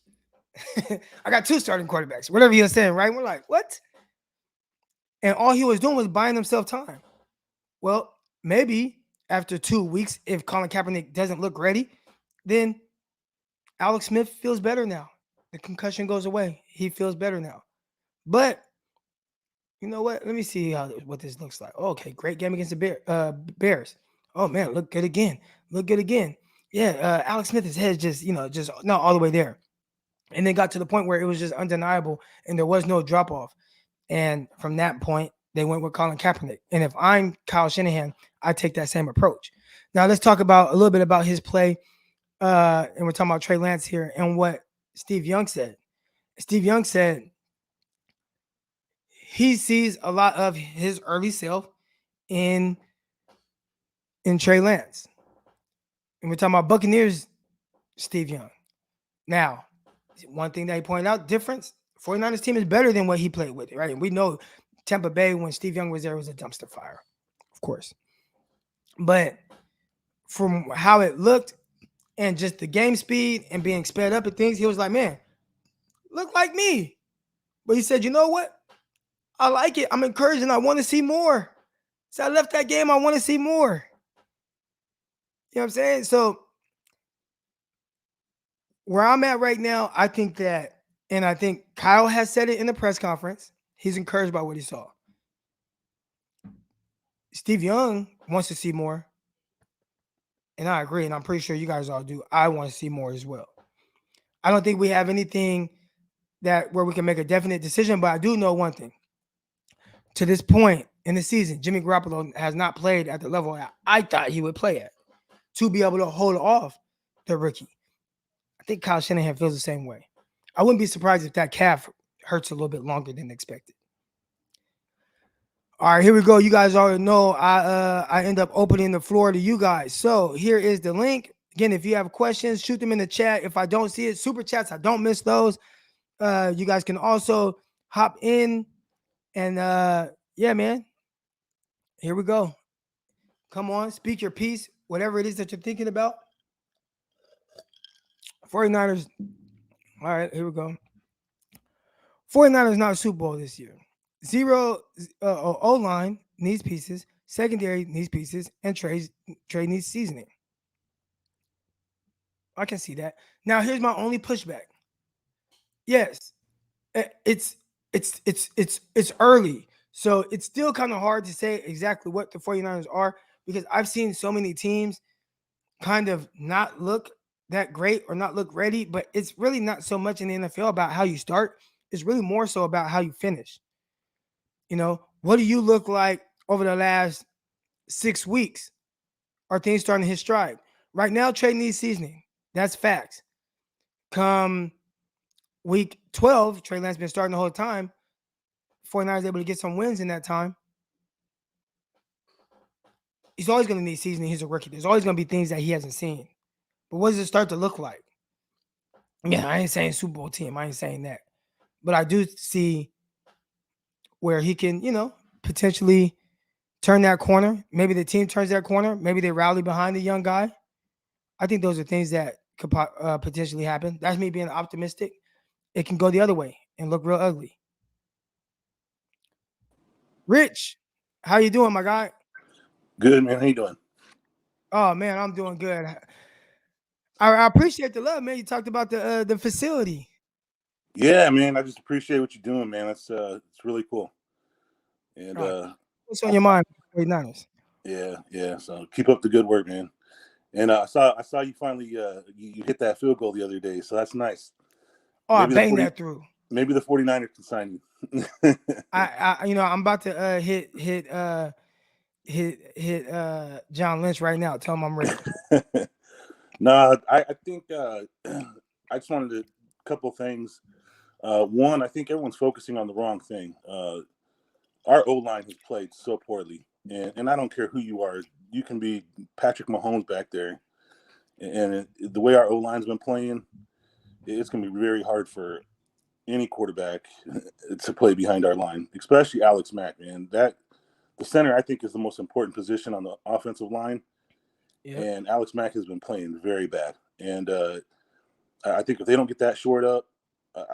[SPEAKER 1] I got two starting quarterbacks." Whatever he was saying, right? We're like, what? And all he was doing was buying himself time. Well, maybe after 2 weeks, if Colin Kaepernick doesn't look ready, then Alex Smith feels better now. The concussion goes away. He feels better now. But you know what? Let me see what this looks like. Oh, okay, great game against the Bears. Oh man, look good again. Look good again. Yeah, Alex Smith's head just not all the way there, and then got to the point where it was just undeniable, and there was no drop off. And from that point, they went with Colin Kaepernick. And if I'm Kyle Shanahan, I take that same approach. Now let's talk about a little bit about his play, and we're talking about Trey Lance here and what Steve Young said. Steve Young said he sees a lot of his early self in Trey Lance. And we're talking about Buccaneers, Steve Young. Now, one thing that he pointed out, difference, 49ers team is better than what he played with, right? And we know Tampa Bay, when Steve Young was there, was a dumpster fire, of course. But from how it looked and just the game speed and being sped up and things, he was like, man, look like me. But he said, you know what? I like it. I'm encouraged and I want to see more. So I left that game. I want to see more. You know what I'm saying? So where I'm at right now, I think that, and I think Kyle has said it in the press conference, he's encouraged by what he saw. Steve Young wants to see more. And I agree, and I'm pretty sure you guys all do. I want to see more as well. I don't think we have anything that where we can make a definite decision, but I do know one thing. To this point in the season, Jimmy Garoppolo has not played at the level that I thought he would play at to be able to hold off the rookie. I think Kyle Shanahan feels the same way. I wouldn't be surprised if that calf hurts a little bit longer than expected. All right, here we go. You guys already know I end up opening the floor to you guys. So here is the link. Again, if you have questions, shoot them in the chat. If I don't see it, super chats, I don't miss those. You guys can also hop in and yeah, man. Here we go. Come on, speak your piece, whatever it is that you're thinking about. 49ers. All right, here we go. 49ers not a Super Bowl this year. Zero O-line needs pieces. Secondary needs pieces. And Trey needs seasoning. I can see that. Now, here's my only pushback. Yes, it's early. So it's still kind of hard to say exactly what the 49ers are because I've seen so many teams kind of not look that great or not look ready, but it's really not so much in the NFL about how you start. It's really more so about how you finish. You know, what do you look like over the last 6 weeks? Are things starting to hit stride? Right now, Trey needs seasoning. That's facts. Come week 12, Trey Lance been starting the whole time. 49ers able to get some wins in that time. He's always going to need seasoning. He's a rookie. There's always going to be things that he hasn't seen. But what does it start to look like? Yeah, I ain't saying Super Bowl team. I ain't saying that. But I do see where he can, potentially turn that corner. Maybe the team turns that corner. Maybe they rally behind the young guy. I think those are things that could potentially happen. That's me being optimistic. It can go the other way and look real ugly. Rich, how you doing, my guy?
[SPEAKER 4] Good, man. How you doing?
[SPEAKER 1] Oh, man, I'm doing good. I appreciate the love, man. You talked about the facility.
[SPEAKER 4] Yeah, man. I just appreciate what you're doing, man. It's really cool. And
[SPEAKER 1] what's on your mind, 49ers?
[SPEAKER 4] Yeah. So keep up the good work, man. And I saw you finally you hit that field goal the other day, so that's nice.
[SPEAKER 1] Oh, maybe I banged that through.
[SPEAKER 4] Maybe the 49ers can sign you.
[SPEAKER 1] I'm about to hit hit John Lynch right now. Tell him I'm ready.
[SPEAKER 4] No, I think I just wanted a couple things. One, I think everyone's focusing on the wrong thing. Our O-line has played so poorly, and I don't care who you are. You can be Patrick Mahomes back there, and the way our O-line's been playing, it's going to be very hard for any quarterback to play behind our line, especially Alex Mack, man. The center, I think, is the most important position on the offensive line, and Alex Mack has been playing very bad. And I think if they don't get that shored up,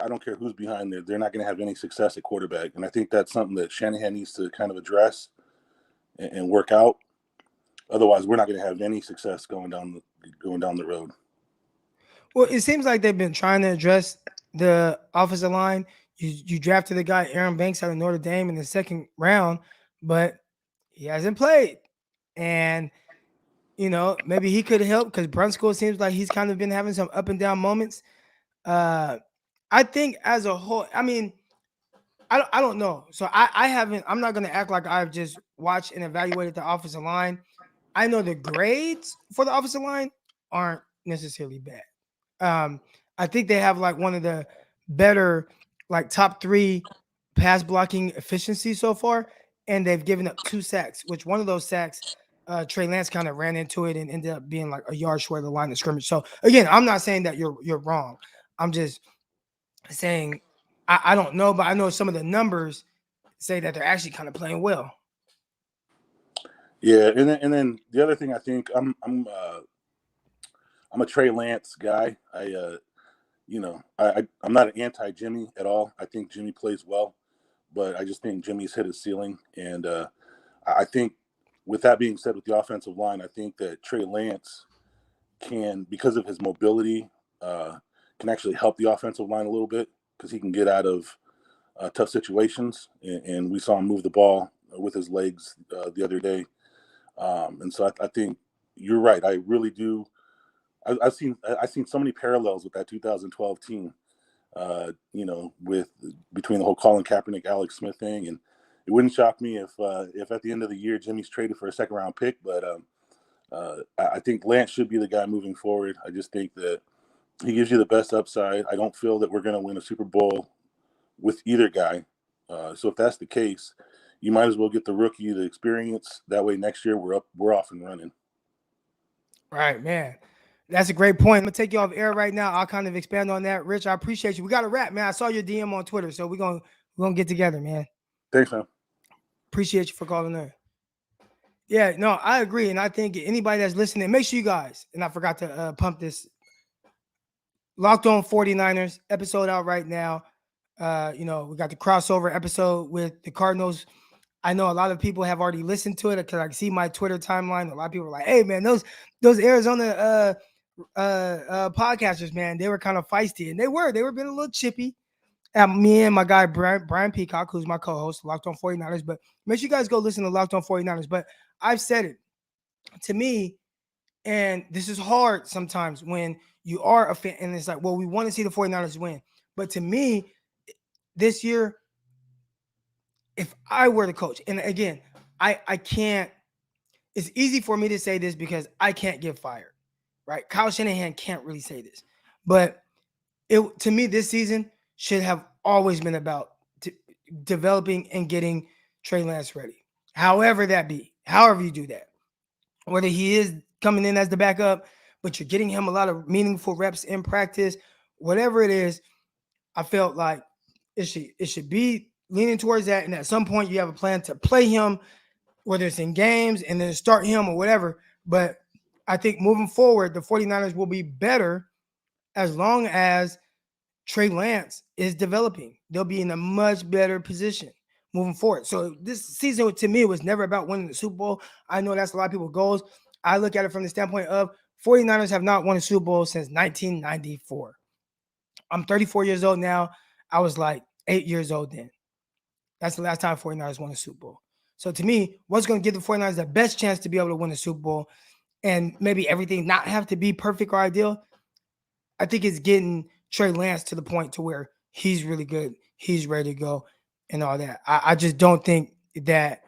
[SPEAKER 4] I don't care who's behind there, they're not going to have any success at quarterback. And I think that's something that Shanahan needs to kind of address and work out. Otherwise, we're not going to have any success going down the road.
[SPEAKER 1] Well, it seems like they've been trying to address the offensive line. You drafted the guy Aaron Banks out of Notre Dame in the second round, but he hasn't played. And maybe he could help because Brunskill seems like he's kind of been having some up and down moments. I think as a whole, I mean, I don't know. So I'm not going to act like I've just watched and evaluated the offensive line. I know the grades for the offensive line aren't necessarily bad. I think they have like one of the better, like top 3 pass blocking efficiency so far. And they've given up 2 sacks, which one of those sacks, Trey Lance kind of ran into it and ended up being like a yard short of the line of scrimmage. So again, I'm not saying that you're wrong. I'm just saying I don't know, but I know some of the numbers say that they're actually kind of playing well.
[SPEAKER 4] Yeah, and then the other thing, I think I'm a Trey Lance guy. I'm not an anti-Jimmy at all. I think Jimmy plays well, but I just think Jimmy's hit his ceiling. And I think with that being said, with the offensive line, I think that Trey Lance can, because of his mobility, can actually help the offensive line a little bit because he can get out of tough situations. And we saw him move the ball with his legs the other day. And so I think you're right. I really do. I've seen so many parallels with that 2012 team, with between the whole Colin Kaepernick, Alex Smith thing. And it wouldn't shock me if at the end of the year, Jimmy's traded for a 2nd round pick, but I think Lance should be the guy moving forward. I just think that he gives you the best upside. I don't feel that we're going to win a Super Bowl with either guy. So if that's the case, you might as well get the rookie the experience. That way next year we're off and running.
[SPEAKER 1] Right, man. That's a great point. I'm gonna take you off air right now. I'll kind of expand on that. Rich, I appreciate you. We got to wrap, man. I saw your DM on Twitter, so we're gonna get together, man.
[SPEAKER 4] Thanks, man.
[SPEAKER 1] Appreciate you for calling in. Yeah, no, I agree. And I think anybody that's listening, make sure you guys, and I forgot to pump this, Locked On 49ers episode out right now. We got the crossover episode with the Cardinals. I know a lot of people have already listened to it because I see my Twitter timeline. A lot of people are like, hey, man, those Arizona podcasters, man, they were kind of feisty. And they were being a little chippy. Me and my guy, Brian Peacock, who's my co-host, Locked On 49ers. But make sure you guys go listen to Locked On 49ers. But I've said it. To me, and this is hard sometimes when you are a fan, and it's like, well, we want to see the 49ers win. But to me, this year, if I were the coach, and again, I can't, it's easy for me to say this because I can't get fired, right? Kyle Shanahan can't really say this. But to me, this season should have always been about developing and getting Trey Lance ready. However that be, however you do that. Whether he is coming in as the backup, but you're getting him a lot of meaningful reps in practice, whatever it is, I felt like it should be leaning towards that. And at some point you have a plan to play him, whether it's in games and then start him or whatever. But I think moving forward, the 49ers will be better as long as Trey Lance is developing. They'll be in a much better position moving forward. So this season, to me, was never about winning the Super Bowl. I know that's a lot of people's goals. I look at it from the standpoint of 49ers have not won a Super Bowl since 1994. I'm 34 years old now. I was like 8 years old then. That's the last time 49ers won a Super Bowl. So to me, what's going to give the 49ers the best chance to be able to win a Super Bowl and maybe everything not have to be perfect or ideal, I think it's getting Trey Lance to the point to where he's really good, he's ready to go and all that. I just don't think that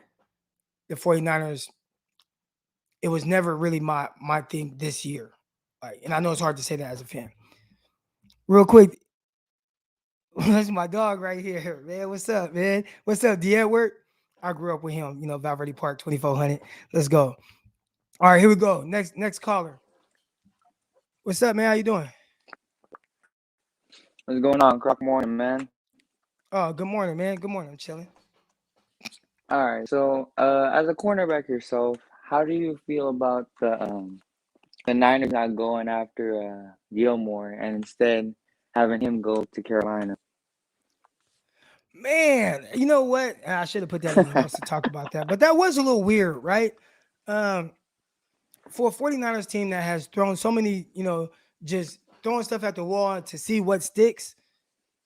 [SPEAKER 1] the 49ers it was never really my thing this year. Like, and I know it's hard to say that as a fan. Real quick, that's my dog right here, man. What's up, man? What's up, D. Edward? I grew up with him, Valverde Park, 2400. Let's go. All right, here we go. Next caller. What's up, man? How you doing?
[SPEAKER 5] What's going on, Croc? Morning, man.
[SPEAKER 1] Oh, good morning, man. Good morning. I'm chilling.
[SPEAKER 5] All right, so as a cornerback yourself, how do you feel about the Niners not going after Gilmore and instead having him go to Carolina?
[SPEAKER 1] Man, you know what? I should have put that in the notes to talk about that, but that was a little weird, right? Um, for a 49ers team that has thrown so many, just throwing stuff at the wall to see what sticks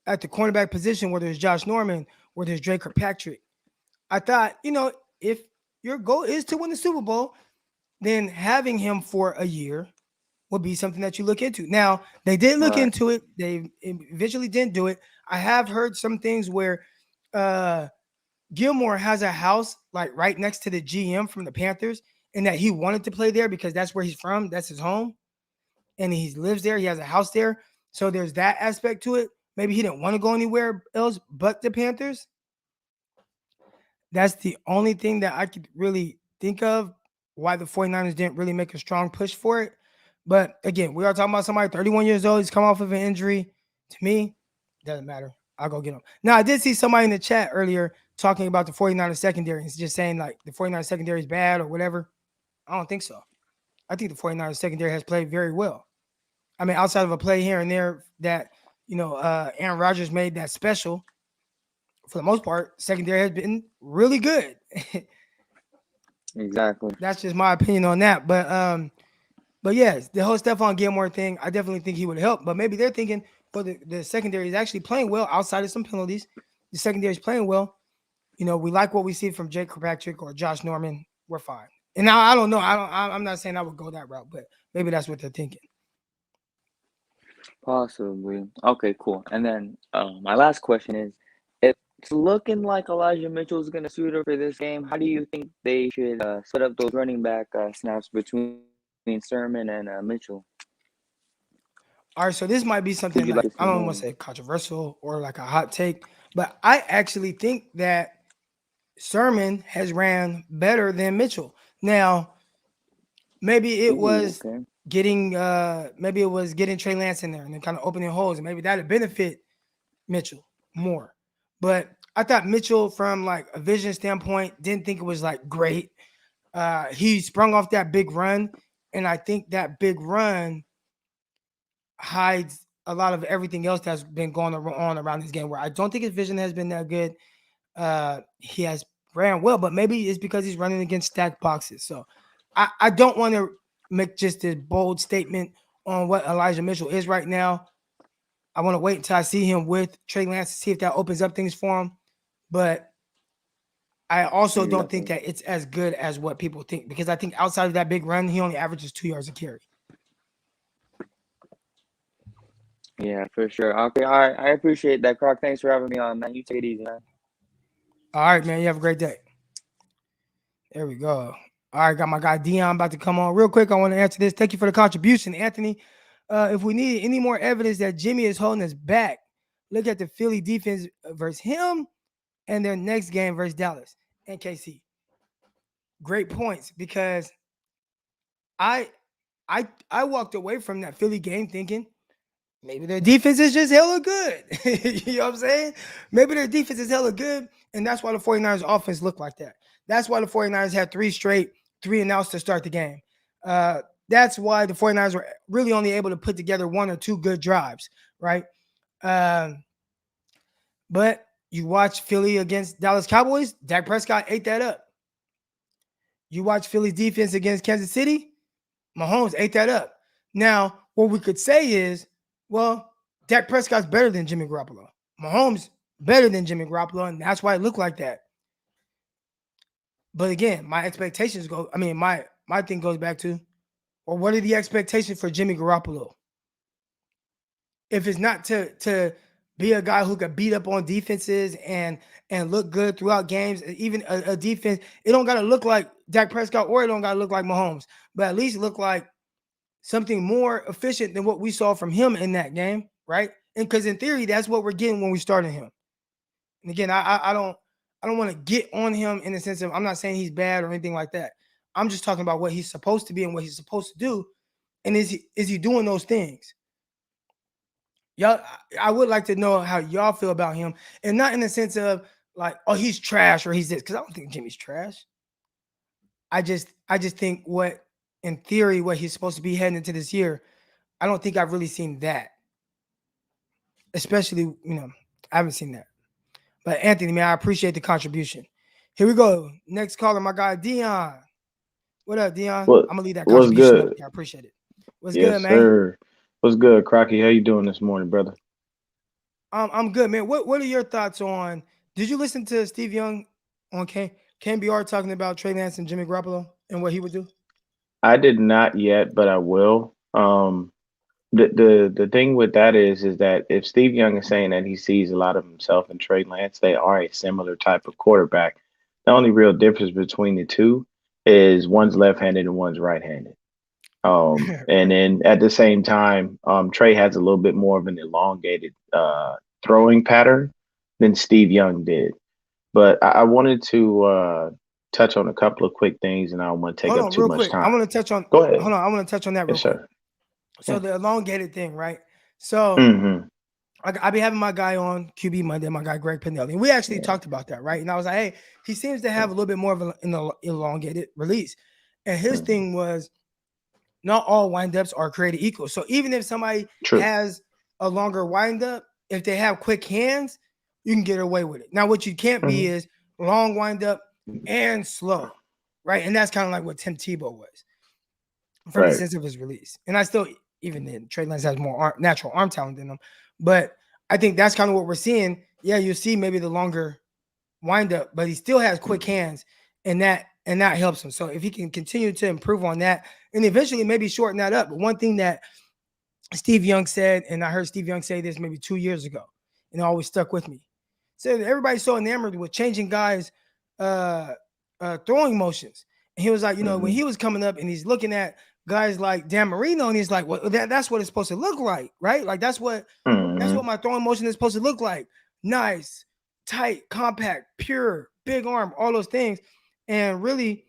[SPEAKER 1] at the cornerback position, where there's Josh Norman, where there's Drake Kirkpatrick. I thought, if your goal is to win the Super Bowl, then having him for a year would be something that you look into. Now, they did look
[SPEAKER 5] Right.
[SPEAKER 1] into it. They eventually didn't do it. I have heard some things where Gilmore has a house like right next to the GM from the Panthers, and that he wanted to play there because that's where he's from. That's his home. And he lives there. He has a house there. So there's that aspect to it. Maybe he didn't want to go anywhere else but the Panthers. That's the only thing that I could really think of why the 49ers didn't really make a strong push for it. But again, we are talking about somebody 31 years old. He's come off of an injury. To me, doesn't matter. I'll go get him. Now, I did see somebody in the chat earlier talking about the 49ers secondary. It's just saying like the 49ers secondary is bad or whatever. I don't think so. I think the 49ers secondary has played very well. I mean, outside of a play here and there that, Aaron Rodgers made that special, for the most part, secondary has been really good.
[SPEAKER 5] Exactly.
[SPEAKER 1] That's just my opinion on that. But yes, the whole Stephon Gilmore thing, I definitely think he would help. But maybe they're thinking, well, the secondary is actually playing well outside of some penalties. The secondary is playing well. We like what we see from Jake Kirkpatrick or Josh Norman. We're fine. And now I don't know. I'm not saying I would go that route, but maybe that's what they're thinking.
[SPEAKER 5] Possibly. Okay, cool. And then my last question is, it's looking like Elijah Mitchell is going to suit up for this game. How do you think they should split up those running back snaps between Sermon and Mitchell?
[SPEAKER 1] All right, so this might be something
[SPEAKER 5] you
[SPEAKER 1] like,
[SPEAKER 5] like to
[SPEAKER 1] I
[SPEAKER 5] see
[SPEAKER 1] don't want
[SPEAKER 5] more?
[SPEAKER 1] to say controversial or like a hot take, but I actually think that Sermon has ran better than Mitchell. Now, maybe it was
[SPEAKER 5] Okay.
[SPEAKER 1] getting Trey Lance in there and then kind of opening holes, and maybe that'd benefit Mitchell more. But I thought Mitchell, from like a vision standpoint, didn't think it was like great. He sprung off that big run, and I think that big run hides a lot of everything else that's been going on around this game, where I don't think his vision has been that good. He has ran well, but maybe it's because he's running against stacked boxes. So I don't want to make just a bold statement on what Elijah Mitchell is right now. I want to wait until I see him with Trey Lance to see if that opens up things for him. But I also don't think that it's as good as what people think, because I think outside of that big run, he only averages 2 yards a carry.
[SPEAKER 5] Yeah, for sure. Okay, all right. I appreciate that, Croc. Thanks for having me on, man. You take it easy, man.
[SPEAKER 1] All right, man. You have a great day. There we go. All right, got my guy Dion about to come on real quick. I want to answer this. Thank you for the contribution, Anthony. If we need any more evidence that Jimmy is holding us back, look at the Philly defense versus him and their next game versus Dallas and KC. Great points, because I walked away from that Philly game thinking maybe their defense is just hella good. You know what I'm saying? Maybe their defense is hella good, and that's why the 49ers offense looked like that. That's why the 49ers had 3 and outs to start the game. That's why the 49ers were really only able to put together 1 or 2 good drives, right? But you watch Philly against Dallas Cowboys, Dak Prescott ate that up. You watch Philly's defense against Kansas City, Mahomes ate that up. Now, what we could say is, well, Dak Prescott's better than Jimmy Garoppolo. Mahomes better than Jimmy Garoppolo, and that's why it looked like that. But again, my expectations my thing goes back to, well, what are the expectations for Jimmy Garoppolo? If it's not to be a guy who could beat up on defenses and look good throughout games. Even a defense, it don't gotta look like Dak Prescott or it don't gotta look like Mahomes, but at least look like something more efficient than what we saw from him in that game, right? And because in theory, that's what we're getting when we started him. And again, I don't want to get on him in the sense of I'm not saying he's bad or anything like that. I'm just talking about what he's supposed to be and what he's supposed to do. And is he doing those things? Y'all, I would like to know how y'all feel about him, and not in the sense of like, oh, he's trash or he's this, because I don't think Jimmy's trash. I just think what in theory what he's supposed to be heading into this year, I don't think I've really seen that. Especially, I haven't seen that. But Anthony, man, I appreciate the contribution. Here we go. Next caller, my guy Dion. What up, Dion?
[SPEAKER 6] What
[SPEAKER 1] I'm gonna leave that
[SPEAKER 6] what's
[SPEAKER 1] contribution up
[SPEAKER 6] good?
[SPEAKER 1] there. I appreciate it. What's good,
[SPEAKER 6] Yes,
[SPEAKER 1] man?
[SPEAKER 6] sir. What's good, Crocky? How you doing this morning, brother?
[SPEAKER 1] I'm good, man. What are your thoughts on? Did you listen to Steve Young on KBR talking about Trey Lance and Jimmy Garoppolo and what he would do?
[SPEAKER 6] I did not yet, but I will. The thing with that is that if Steve Young is saying that he sees a lot of himself in Trey Lance, they are a similar type of quarterback. The only real difference between the two is one's left-handed and one's right-handed. And
[SPEAKER 1] Right.
[SPEAKER 6] then at the same time, Trey has a little bit more of an elongated throwing pattern than Steve Young did. But I wanted to touch on a couple of quick things, and I don't want to take
[SPEAKER 1] Hold
[SPEAKER 6] up
[SPEAKER 1] on,
[SPEAKER 6] too
[SPEAKER 1] real
[SPEAKER 6] much
[SPEAKER 1] quick. I
[SPEAKER 6] time.
[SPEAKER 1] want to touch on.
[SPEAKER 6] Go ahead.
[SPEAKER 1] Hold on, I want to touch on that real
[SPEAKER 6] Yes,
[SPEAKER 1] quick.
[SPEAKER 6] sir.
[SPEAKER 1] So
[SPEAKER 6] Yeah.
[SPEAKER 1] the elongated thing, right? So
[SPEAKER 6] Mm-hmm.
[SPEAKER 1] I be having my guy on QB Monday, my guy Greg Pinelli, and we actually
[SPEAKER 6] Yeah.
[SPEAKER 1] talked about that, right? And I was like, hey, he seems to have a little bit more of an elongated release, and his
[SPEAKER 6] Mm-hmm.
[SPEAKER 1] thing was not all windups are created equal. So even if somebody
[SPEAKER 6] True.
[SPEAKER 1] has a longer windup, if they have quick hands, you can get away with it. Now, what you can't be
[SPEAKER 6] Mm-hmm.
[SPEAKER 1] is long windup and slow, right? And that's kind of like what Tim Tebow was from the
[SPEAKER 6] Right.
[SPEAKER 1] sense of his release. And I still, even then, Trey Lance has more natural arm talent than him. But I think that's kind of what we're seeing. Yeah, you see maybe the longer windup, but he still has quick hands, and that helps him. So if he can continue to improve on that, and eventually maybe shorten that up. But one thing that Steve Young said, and I heard Steve Young say this maybe 2 years ago, and it always stuck with me. Said everybody's so enamored with changing guys' uh, throwing motions, and he was like, when
[SPEAKER 6] Mm-hmm.
[SPEAKER 1] he was coming up and he's looking at guys like Dan Marino, and he's like, well, that's what it's supposed to look like, right? Like that's what
[SPEAKER 6] Mm-hmm.
[SPEAKER 1] my throwing motion is supposed to look like. Nice, tight, compact, pure, big arm, all those things. And really,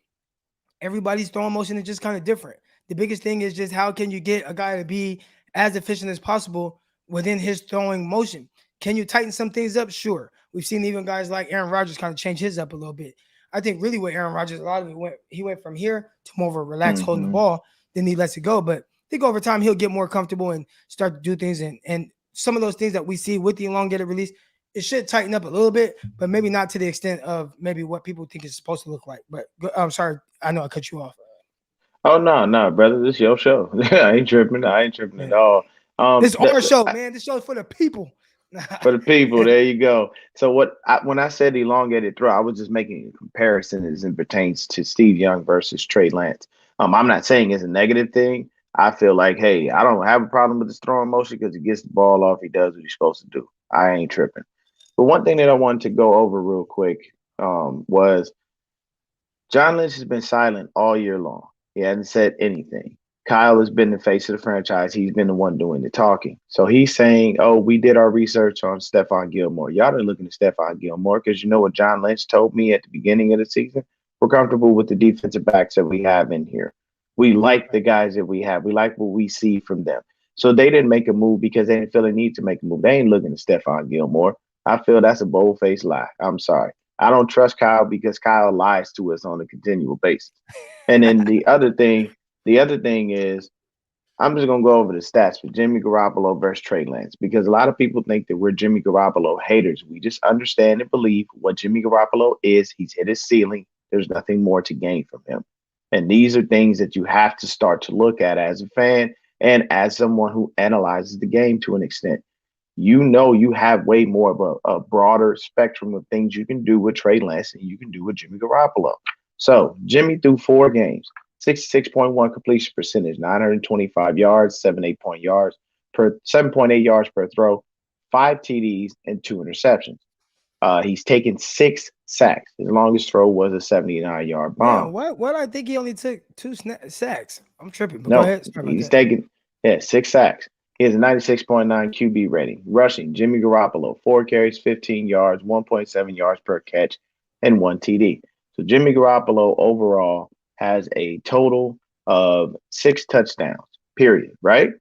[SPEAKER 1] everybody's throwing motion is just kind of different. The biggest thing is just how can you get a guy to be as efficient as possible within his throwing motion? Can you tighten some things up? Sure. We've seen even guys like Aaron Rodgers kind of change his up a little bit. I think really with Aaron Rodgers, a lot of it went from here to more of a relaxed holding the
[SPEAKER 6] Mm-hmm.
[SPEAKER 1] ball, then he lets it go. But I think over time he'll get more comfortable and start to do things. And some of those things that we see with the elongated release, it should tighten up a little bit, but maybe not to the extent of maybe what people think it's supposed to look like. But I'm sorry, I know I cut you off.
[SPEAKER 6] Oh no, no, brother, this your show. I ain't tripping. I ain't tripping at
[SPEAKER 1] Yeah.
[SPEAKER 6] all.
[SPEAKER 1] This our show,
[SPEAKER 6] I,
[SPEAKER 1] man. This show's for the people.
[SPEAKER 6] for the people, there you go. So when I said elongated throw, I was just making a comparison as it pertains to Steve Young versus Trey Lance. I'm not saying it's a negative thing. I feel like, hey, I don't have a problem with his throwing motion because he gets the ball off. He does what he's supposed to do. I ain't tripping. But one thing that I wanted to go over real quick was John Lynch has been silent all year long. He hasn't said anything. Kyle has been the face of the franchise. He's been the one doing the talking. So he's saying, oh, we did our research on Stephon Gilmore. Y'all are looking at Stephon Gilmore because you know what John Lynch told me at the beginning of the season? We're comfortable with the defensive backs that we have in here. We like the guys that we have. We like what we see from them. So they didn't make a move because they didn't feel a need to make a move. They ain't looking at Stephon Gilmore. I feel that's a bold-faced lie. I'm sorry. I don't trust Kyle because Kyle lies to us on a continual basis. And then the other thing is, I'm just gonna go over the stats for Jimmy Garoppolo versus Trey Lance because a lot of people think that we're Jimmy Garoppolo haters. We just understand and believe what Jimmy Garoppolo is. He's hit his ceiling. There's nothing more to gain from him. And these are things that you have to start to look at as a fan and as someone who analyzes the game to an extent. You know you have way more of a broader spectrum of things you can do with Trey Lance than you can do with Jimmy Garoppolo. So Jimmy threw 4 games, 66.1 completion percentage, 925 yards, 7.8 yards per throw, 5 TDs, and 2 interceptions. He's taken 6 sacks. His longest throw was a 79-yard bomb.
[SPEAKER 1] Damn, what I think he only took 2 sacks. I'm tripping, but go
[SPEAKER 6] No,
[SPEAKER 1] ahead. Sorry about
[SPEAKER 6] he's
[SPEAKER 1] that.
[SPEAKER 6] taken 6 sacks. He has a 96.9 QB rating. Rushing, Jimmy Garoppolo, 4 carries, 15 yards, 1.7 yards per catch, and 1 TD. So Jimmy Garoppolo overall has a total of 6 touchdowns, period, right?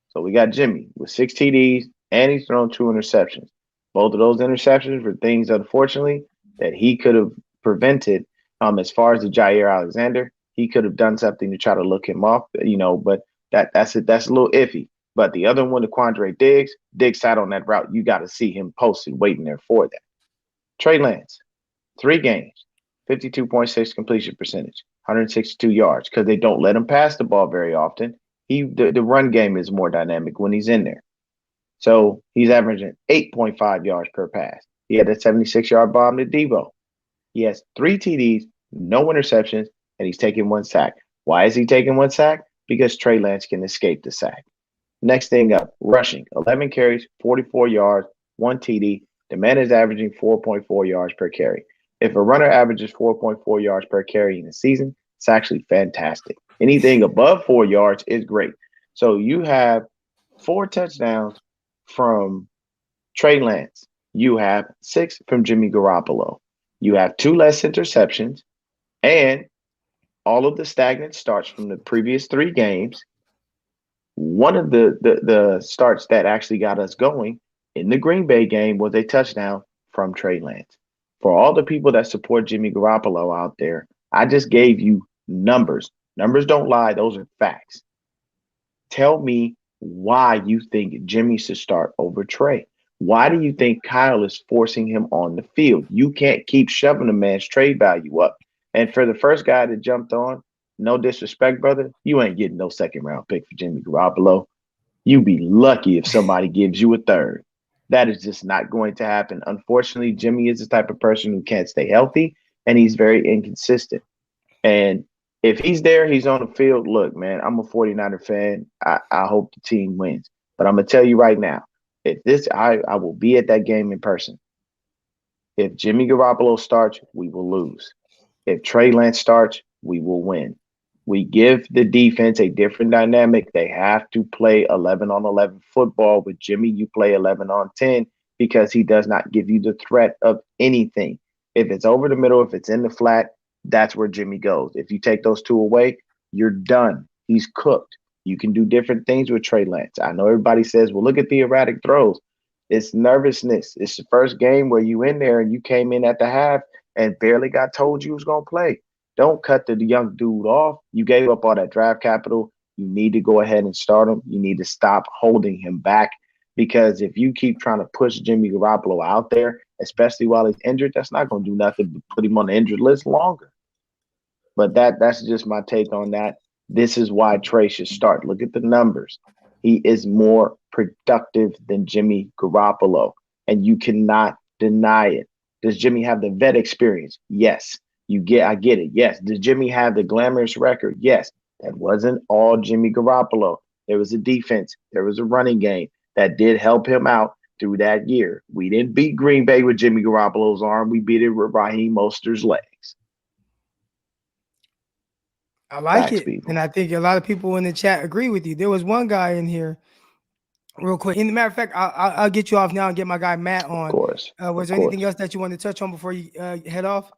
[SPEAKER 6] So we got Jimmy with 6 TDs, and he's thrown 2 interceptions. Both of those interceptions were things, unfortunately, that he could have prevented. As far as the Jair Alexander, he could have done something to try to look him off, but that's a little iffy. But the other one, the Quandre Diggs sat on that route. You got to see him posted, waiting there for that. Trey Lance, 3 games, 52.6 completion percentage, 162 yards, because they don't let him pass the ball very often. The run game is more dynamic when he's in there. So he's averaging 8.5 yards per pass. He had a 76-yard bomb to Debo. He has 3 TDs, no interceptions, and he's taking 1 sack. Why is he taking 1 sack? Because Trey Lance can escape the sack. Next thing up, rushing, 11 carries, 44 yards, 1 TD. The man is averaging 4.4 yards per carry. If a runner averages 4.4 yards per carry in a season, it's actually fantastic. Anything above 4 yards is great. So you have 4 touchdowns from Trey Lance. You have 6 from Jimmy Garoppolo. You have 2 less interceptions, and all of the stagnant starts from the previous 3 games. One of the starts that actually got us going in the Green Bay game was a touchdown from Trey Lance. For all the people that support Jimmy Garoppolo out there, I just gave you numbers. Numbers don't lie. Those are facts. Tell me why you think Jimmy should start over Trey. Why do you think Kyle is forcing him on the field? You can't keep shoving a man's trade value up. And for the first guy that jumped on, no disrespect, brother, you ain't getting no second round pick for Jimmy Garoppolo. You be lucky if somebody gives you a third. That is just not going to happen. Unfortunately, Jimmy is the type of person who can't stay healthy, and he's very inconsistent. And if he's there, he's on the field. Look, man, I'm a 49er fan. I hope the team wins. But I'm going to tell you right now, I will be at that game in person. If Jimmy Garoppolo starts, we will lose. If Trey Lance starts, we will win. We give the defense a different dynamic. They have to play 11-on-11 football. With Jimmy, you play 11-on-10 because he does not give you the threat of anything. If it's over the middle, if it's in the flat, that's where Jimmy goes. If you take those 2 away, you're done. He's cooked. You can do different things with Trey Lance. I know everybody says, well, look at the erratic throws. It's nervousness. It's the first game where you in there and you came in at the half and barely got told you was going to play. Don't cut the young dude off. You gave up all that draft capital. You need to go ahead and start him. You need to stop holding him back, because if you keep trying to push Jimmy Garoppolo out there, especially while he's injured, that's not going to do nothing but put him on the injured list longer. But that's just my take on that. This is why Trey should start. Look at the numbers. He is more productive than Jimmy Garoppolo, and you cannot deny it. Does Jimmy have the vet experience? Yes. I get it. Yes. Does Jimmy have the glamorous record? Yes. That wasn't all Jimmy Garoppolo. There was a defense. There was a running game that did help him out through that year. We didn't beat Green Bay with Jimmy Garoppolo's arm. We beat it with Raheem Mostert's legs.
[SPEAKER 1] I like
[SPEAKER 6] Facts,
[SPEAKER 1] it.
[SPEAKER 6] people.
[SPEAKER 1] And I think a lot of people in the chat agree with you. There was one guy in here, real quick. In the matter of fact, I'll get you off now and get my guy Matt on.
[SPEAKER 6] Of course.
[SPEAKER 1] Was there anything else that you wanted to touch on before you head off?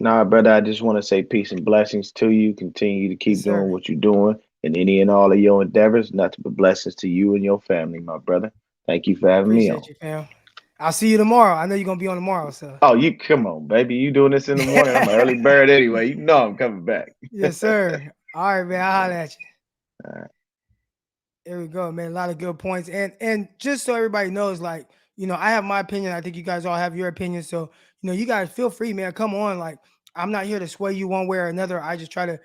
[SPEAKER 6] Nah, brother, I just want to say peace and blessings to you. Continue to keep
[SPEAKER 1] Yes, sir.
[SPEAKER 6] doing what you're doing in any and all of your endeavors. Nothing but blessings to you and your family, my brother. Thank you for having me on.
[SPEAKER 1] Appreciate you, fam. I'll see you tomorrow. I know you're going to be on tomorrow, so.
[SPEAKER 6] Oh, you come on, baby. You doing this in the morning. I'm an early bird anyway. You know I'm coming back.
[SPEAKER 1] Yes, sir. All right, man. I'll holler at you.
[SPEAKER 6] All right.
[SPEAKER 1] There we go, man. A lot of good points. And just so everybody knows, like, I have my opinion. I think you guys all have your opinion. So, you guys feel free, man. Come on. Like, I'm not here to sway you one way or another. I just try to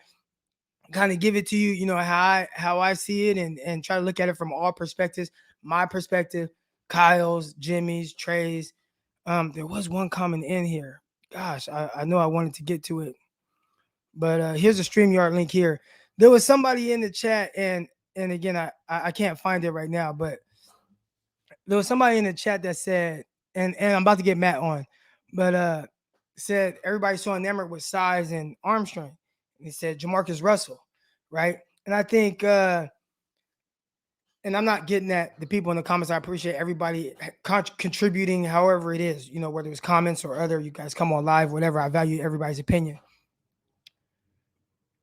[SPEAKER 1] kind of give it to you, how I see it and try to look at it from all perspectives. My perspective, Kyle's, Jimmy's, Trey's. There was one comment in here. Gosh, I know I wanted to get to it. But here's a StreamYard link here. There was somebody in the chat, and again, I can't find it right now, but there was somebody in the chat that said, and I'm about to get Matt on, but said everybody's so enamored with size and arm strength. And he said Jamarcus Russell, right? And I think, and I'm not getting at the people in the comments. I appreciate everybody contributing, however it is, whether it's comments or other. You guys come on live, whatever. I value everybody's opinion.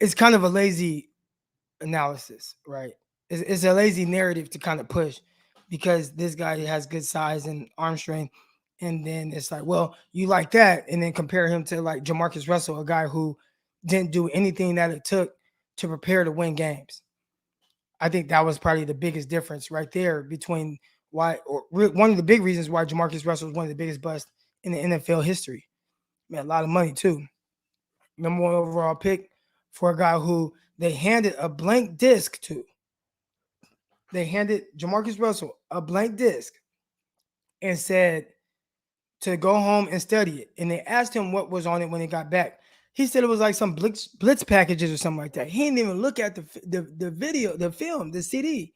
[SPEAKER 1] It's kind of a lazy analysis, right? It's a lazy narrative to kind of push because this guy has good size and arm strength. And then it's like, well, you like that. And then compare him to like Jamarcus Russell, a guy who didn't do anything that it took to prepare to win games. I think that was probably the biggest difference right there between one of the big reasons why Jamarcus Russell is one of the biggest busts in the NFL history. Man, a lot of money too. Number 1 overall pick for a guy who they handed a blank disc to. They handed Jamarcus Russell a blank disc and said to go home and study it. And they asked him what was on it when he got back. He said it was like some blitz packages or something like that. He didn't even look at the video, the film, the CD.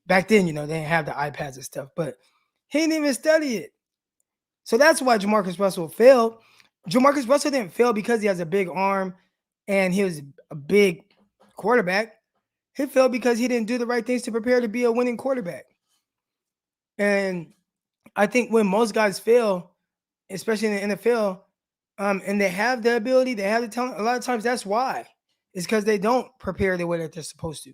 [SPEAKER 1] Back then, they didn't have the iPads and stuff, but he didn't even study it. So that's why Jamarcus Russell failed. Jamarcus Russell didn't fail because he has a big arm and he was a big quarterback. He failed because he didn't do the right things to prepare to be a winning quarterback. And I think when most guys fail, especially in the NFL, and they have the ability, they have the talent, a lot of times that's why. It's because they don't prepare the way that they're supposed to.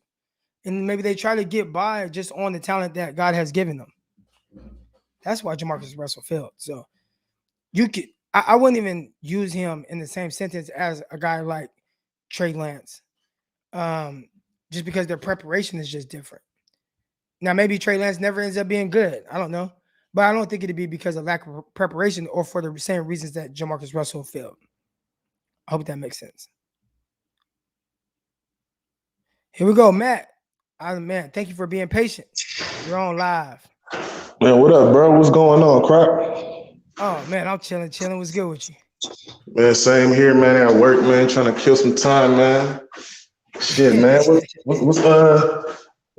[SPEAKER 1] And maybe they try to get by just on the talent that God has given them. That's why Jamarcus Russell failed. So I wouldn't even use him in the same sentence as a guy like Trey Lance. Just because their preparation is just different. Now, maybe Trey Lance never ends up being good. I don't know. But I don't think it'd be because of lack of preparation or for the same reasons that Jamarcus Russell failed. I hope that makes sense. Here we go, Matt. Man, thank you for being patient. You're on live.
[SPEAKER 7] Man, what up, bro? What's going on, Crop?
[SPEAKER 1] Oh, man, I'm chilling. What's good with you?
[SPEAKER 7] Man, same here, man. At work, man, trying to kill some time, man. Shit, man. What's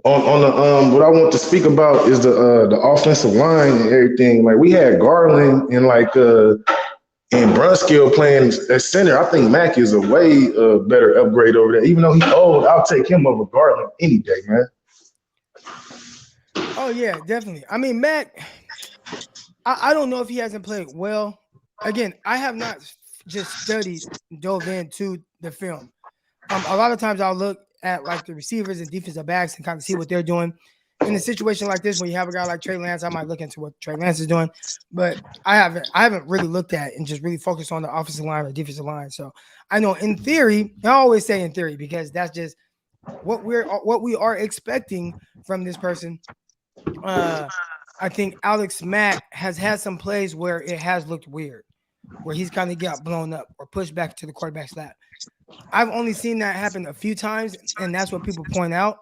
[SPEAKER 7] on the what I want to speak about is the offensive line and everything. Like we had Garland and and Brunskill playing at center. I think Mack is a way better upgrade over there. Even though he's old, I'll take him over Garland any day, man.
[SPEAKER 1] Oh yeah, definitely. I mean, Mack, I don't know if he hasn't played well. Again, I have not just dove into the film. A lot of times I'll look at like the receivers and defensive backs and kind of see what they're doing. In a situation like this, when you have a guy like Trey Lance, I might look into what Trey Lance is doing, but I haven't really looked at and just really focused on the offensive line or defensive line. So I know in theory, I always say in theory because that's just what we are expecting from this person. I think Alex Mack has had some plays where it has looked weird, where he's kind of got blown up or pushed back to the quarterback's lap. I've only seen that happen a few times, and that's what people point out.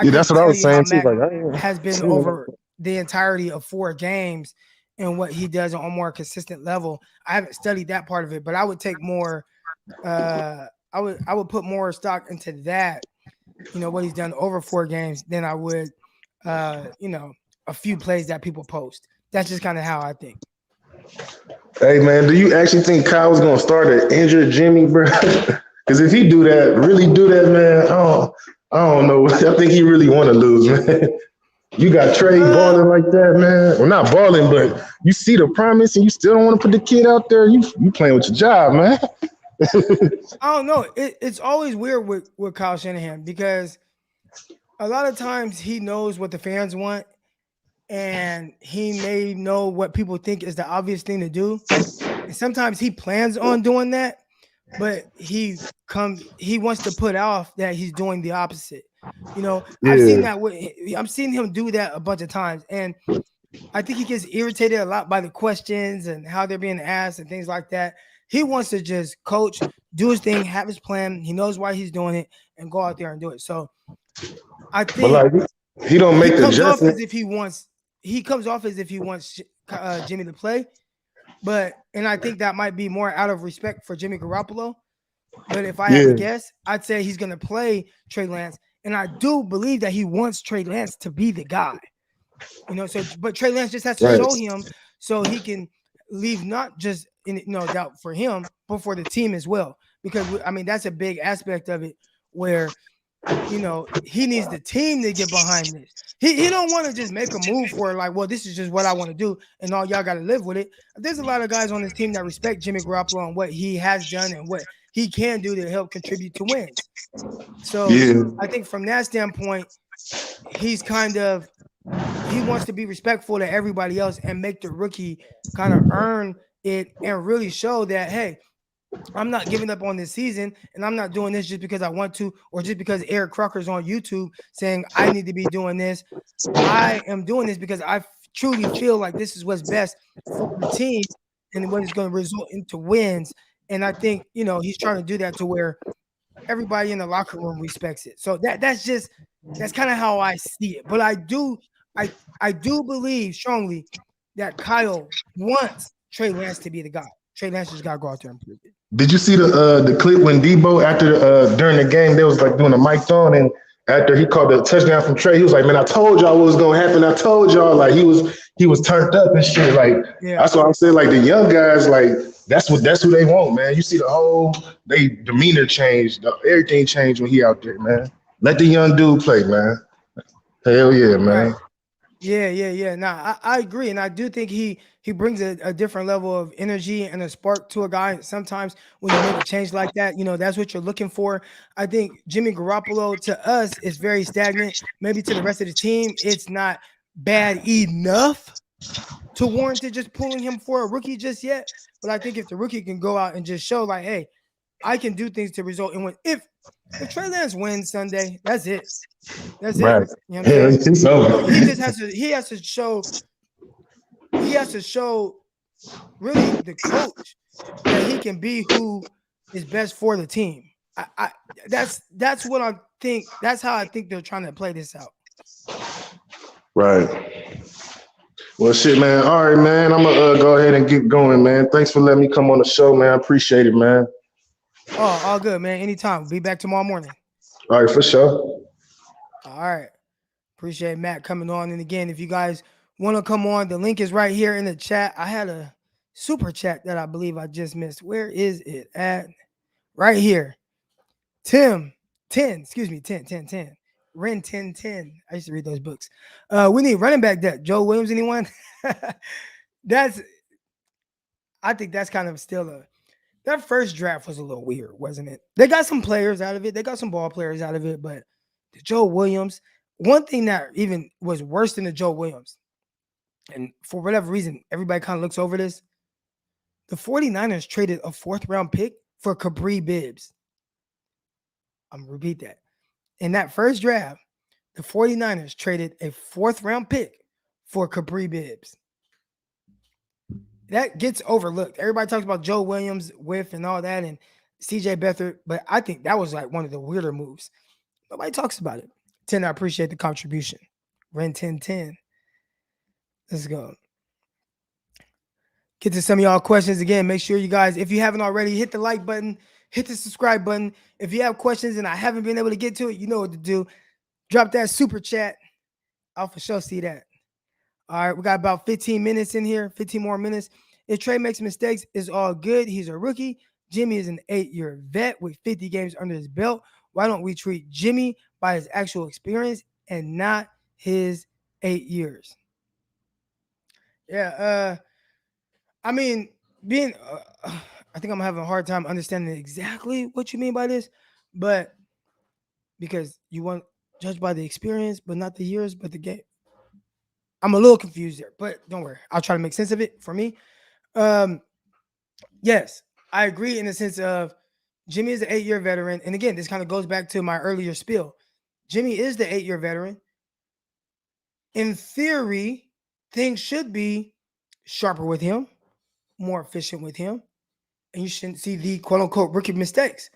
[SPEAKER 7] That's what I was saying too.
[SPEAKER 1] Like, has been over the entirety of 4 games and what he does on a more consistent level. I haven't studied that part of it, but I would take more. I would put more stock into that. What he's done over 4 games than I would. A few plays that people post. That's just kind of how I think.
[SPEAKER 7] Hey man, do you actually think Kyle's gonna start an injured Jimmy, bro? Because if he really do that, man, I don't know. I think he really want to lose, man. You got Trey balling like that, man. Well, not balling, but you see the promise and you still don't want to put the kid out there. You playing with your job, man.
[SPEAKER 1] I don't know. It's always weird with Kyle Shanahan because a lot of times he knows what the fans want and he may know what people think is the obvious thing to do. And sometimes he plans on doing that, but he wants to put off that he's doing the opposite. Yeah. I've seen him do that a bunch of times. And I think he gets irritated a lot by the questions and how they're being asked and things like that. He wants to just coach, do his thing, have his plan. He knows why he's doing it and go out there and do it. So I think
[SPEAKER 7] he don't make the adjustment.
[SPEAKER 1] He comes off as if he wants Jimmy to play, and I think that might be more out of respect for Jimmy Garoppolo. But if I had to guess, I'd say he's going to play Trey Lance, and I do believe that he wants Trey Lance to be the guy. So but Trey Lance just has to
[SPEAKER 7] Right.
[SPEAKER 1] show him so he can leave not just in no doubt for him, but for the team as well. Because that's a big aspect of it where he needs the team to get behind this. He don't want to just make a move for like, well, this is just what I want to do, and all y'all got to live with it. There's a lot of guys on this team that respect Jimmy Garoppolo and what he has done and what he can do to help contribute to wins. So
[SPEAKER 7] Yeah.
[SPEAKER 1] I think from that standpoint, he wants to be respectful to everybody else and make the rookie kind of earn it and really show that, hey, I'm not giving up on this season, and I'm not doing this just because I want to or just because Eric Crocker's on YouTube saying I need to be doing this. I am doing this because I truly feel like this is what's best for the team and what is going to result into wins. And I think, he's trying to do that to where everybody in the locker room respects it. So that's kind of how I see it. But I do believe strongly that Kyle wants Trey Lance to be the guy. Trey Lance just got to go out there and prove it.
[SPEAKER 7] Did you see the clip when Debo after during the game they was like doing a mic on, and after he called the touchdown from Trey, he was like, "Man, I told y'all what was gonna happen. I told y'all." Like he was turned up and shit. Like that's what I'm saying. Like the young guys, like that's who they want, man. You see the whole they demeanor changed, everything changed when he out there, man. Let the young dude play, man. Hell yeah, man.
[SPEAKER 1] Right. Yeah. Nah, I agree, and I do think he brings a different level of energy and a spark to a guy. Sometimes when you make a change like that, that's what you're looking for. I think Jimmy Garoppolo to us is very stagnant. Maybe to the rest of the team, it's not bad enough to warrant just pulling him for a rookie just yet. But I think if the rookie can go out and just show like, hey, I can do things to result in win. If Trey Lance wins Sunday, that's it. That's
[SPEAKER 7] right.
[SPEAKER 1] it. You know what I'm saying?
[SPEAKER 7] It's over.
[SPEAKER 1] He has to show really the coach that he can be who is best for the team. That's what I think. That's how I think they're trying to play this out.
[SPEAKER 7] Right. Well, shit, man. All right, man. I'm gonna go ahead and get going, man. Thanks for letting me come on the show, man. I appreciate it, man.
[SPEAKER 1] Oh, all good, man. Anytime. Be back tomorrow morning.
[SPEAKER 7] All right, for sure.
[SPEAKER 1] All right. Appreciate Matt coming on. And again, if you guys want to come on, the link is right here in the chat. I had a super chat that I believe I just missed. Where is it at? Right here. 10. Ren 10. I used to read those books. We need running back depth. Joe Williams, anyone? I think that's kind of still that first draft was a little weird, wasn't it? They got some players out of it. They got some ball players out of it, but the Joe Williams, one thing that even was worse than the Joe Williams, and for whatever reason, everybody kind of looks over this. The 49ers traded a 4th-round pick for Capri Bibbs. I'm going to repeat that. In that first draft, the 49ers traded a 4th-round pick for Capri Bibbs. That gets overlooked. Everybody talks about Joe Williams, whiff, and all that, and CJ Beathard, but I think that was like one of the weirder moves. Nobody talks about it. 10, I appreciate the contribution. Ren 10. Let's go. Get to some of y'all questions again. Make sure you guys, if you haven't already, hit the like button, hit the subscribe button. If you have questions and I haven't been able to get to it, you know what to do. Drop that super chat. I'll for sure see that. All right, we got about 15 minutes in here, 15 more minutes. If Trey makes mistakes, it's all good. He's a rookie. Jimmy is an 8-year vet with 50 games under his belt. Why don't we treat Jimmy by his actual experience and not his 8 years? Yeah, I mean, I think I'm having a hard time understanding exactly what you mean by this, but because you want judged by the experience, but not the years, but the game. I'm a little confused there, but don't worry. I'll try to make sense of it for me. Yes, I agree in the sense of Jimmy is an 8-year veteran. And again, this kind of goes back to my earlier spiel. Jimmy is the 8-year veteran. In theory, things should be sharper with him, more efficient with him, and you shouldn't see the quote-unquote rookie mistakes.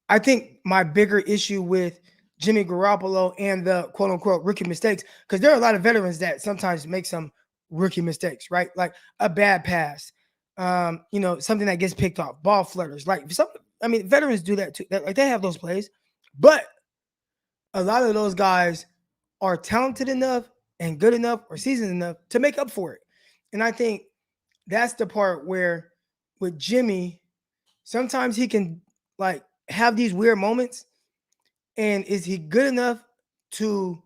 [SPEAKER 1] I think my bigger issue with Jimmy Garoppolo and the quote-unquote rookie mistakes, because there are a lot of veterans that sometimes make some rookie mistakes, right? Like a bad pass, something that gets picked off, ball flutters. Veterans do that too. Like they have those plays, but a lot of those guys are talented enough and good enough or seasoned enough to make up for it. And I think that's the part where with Jimmy, sometimes he can like have these weird moments. And is he good enough to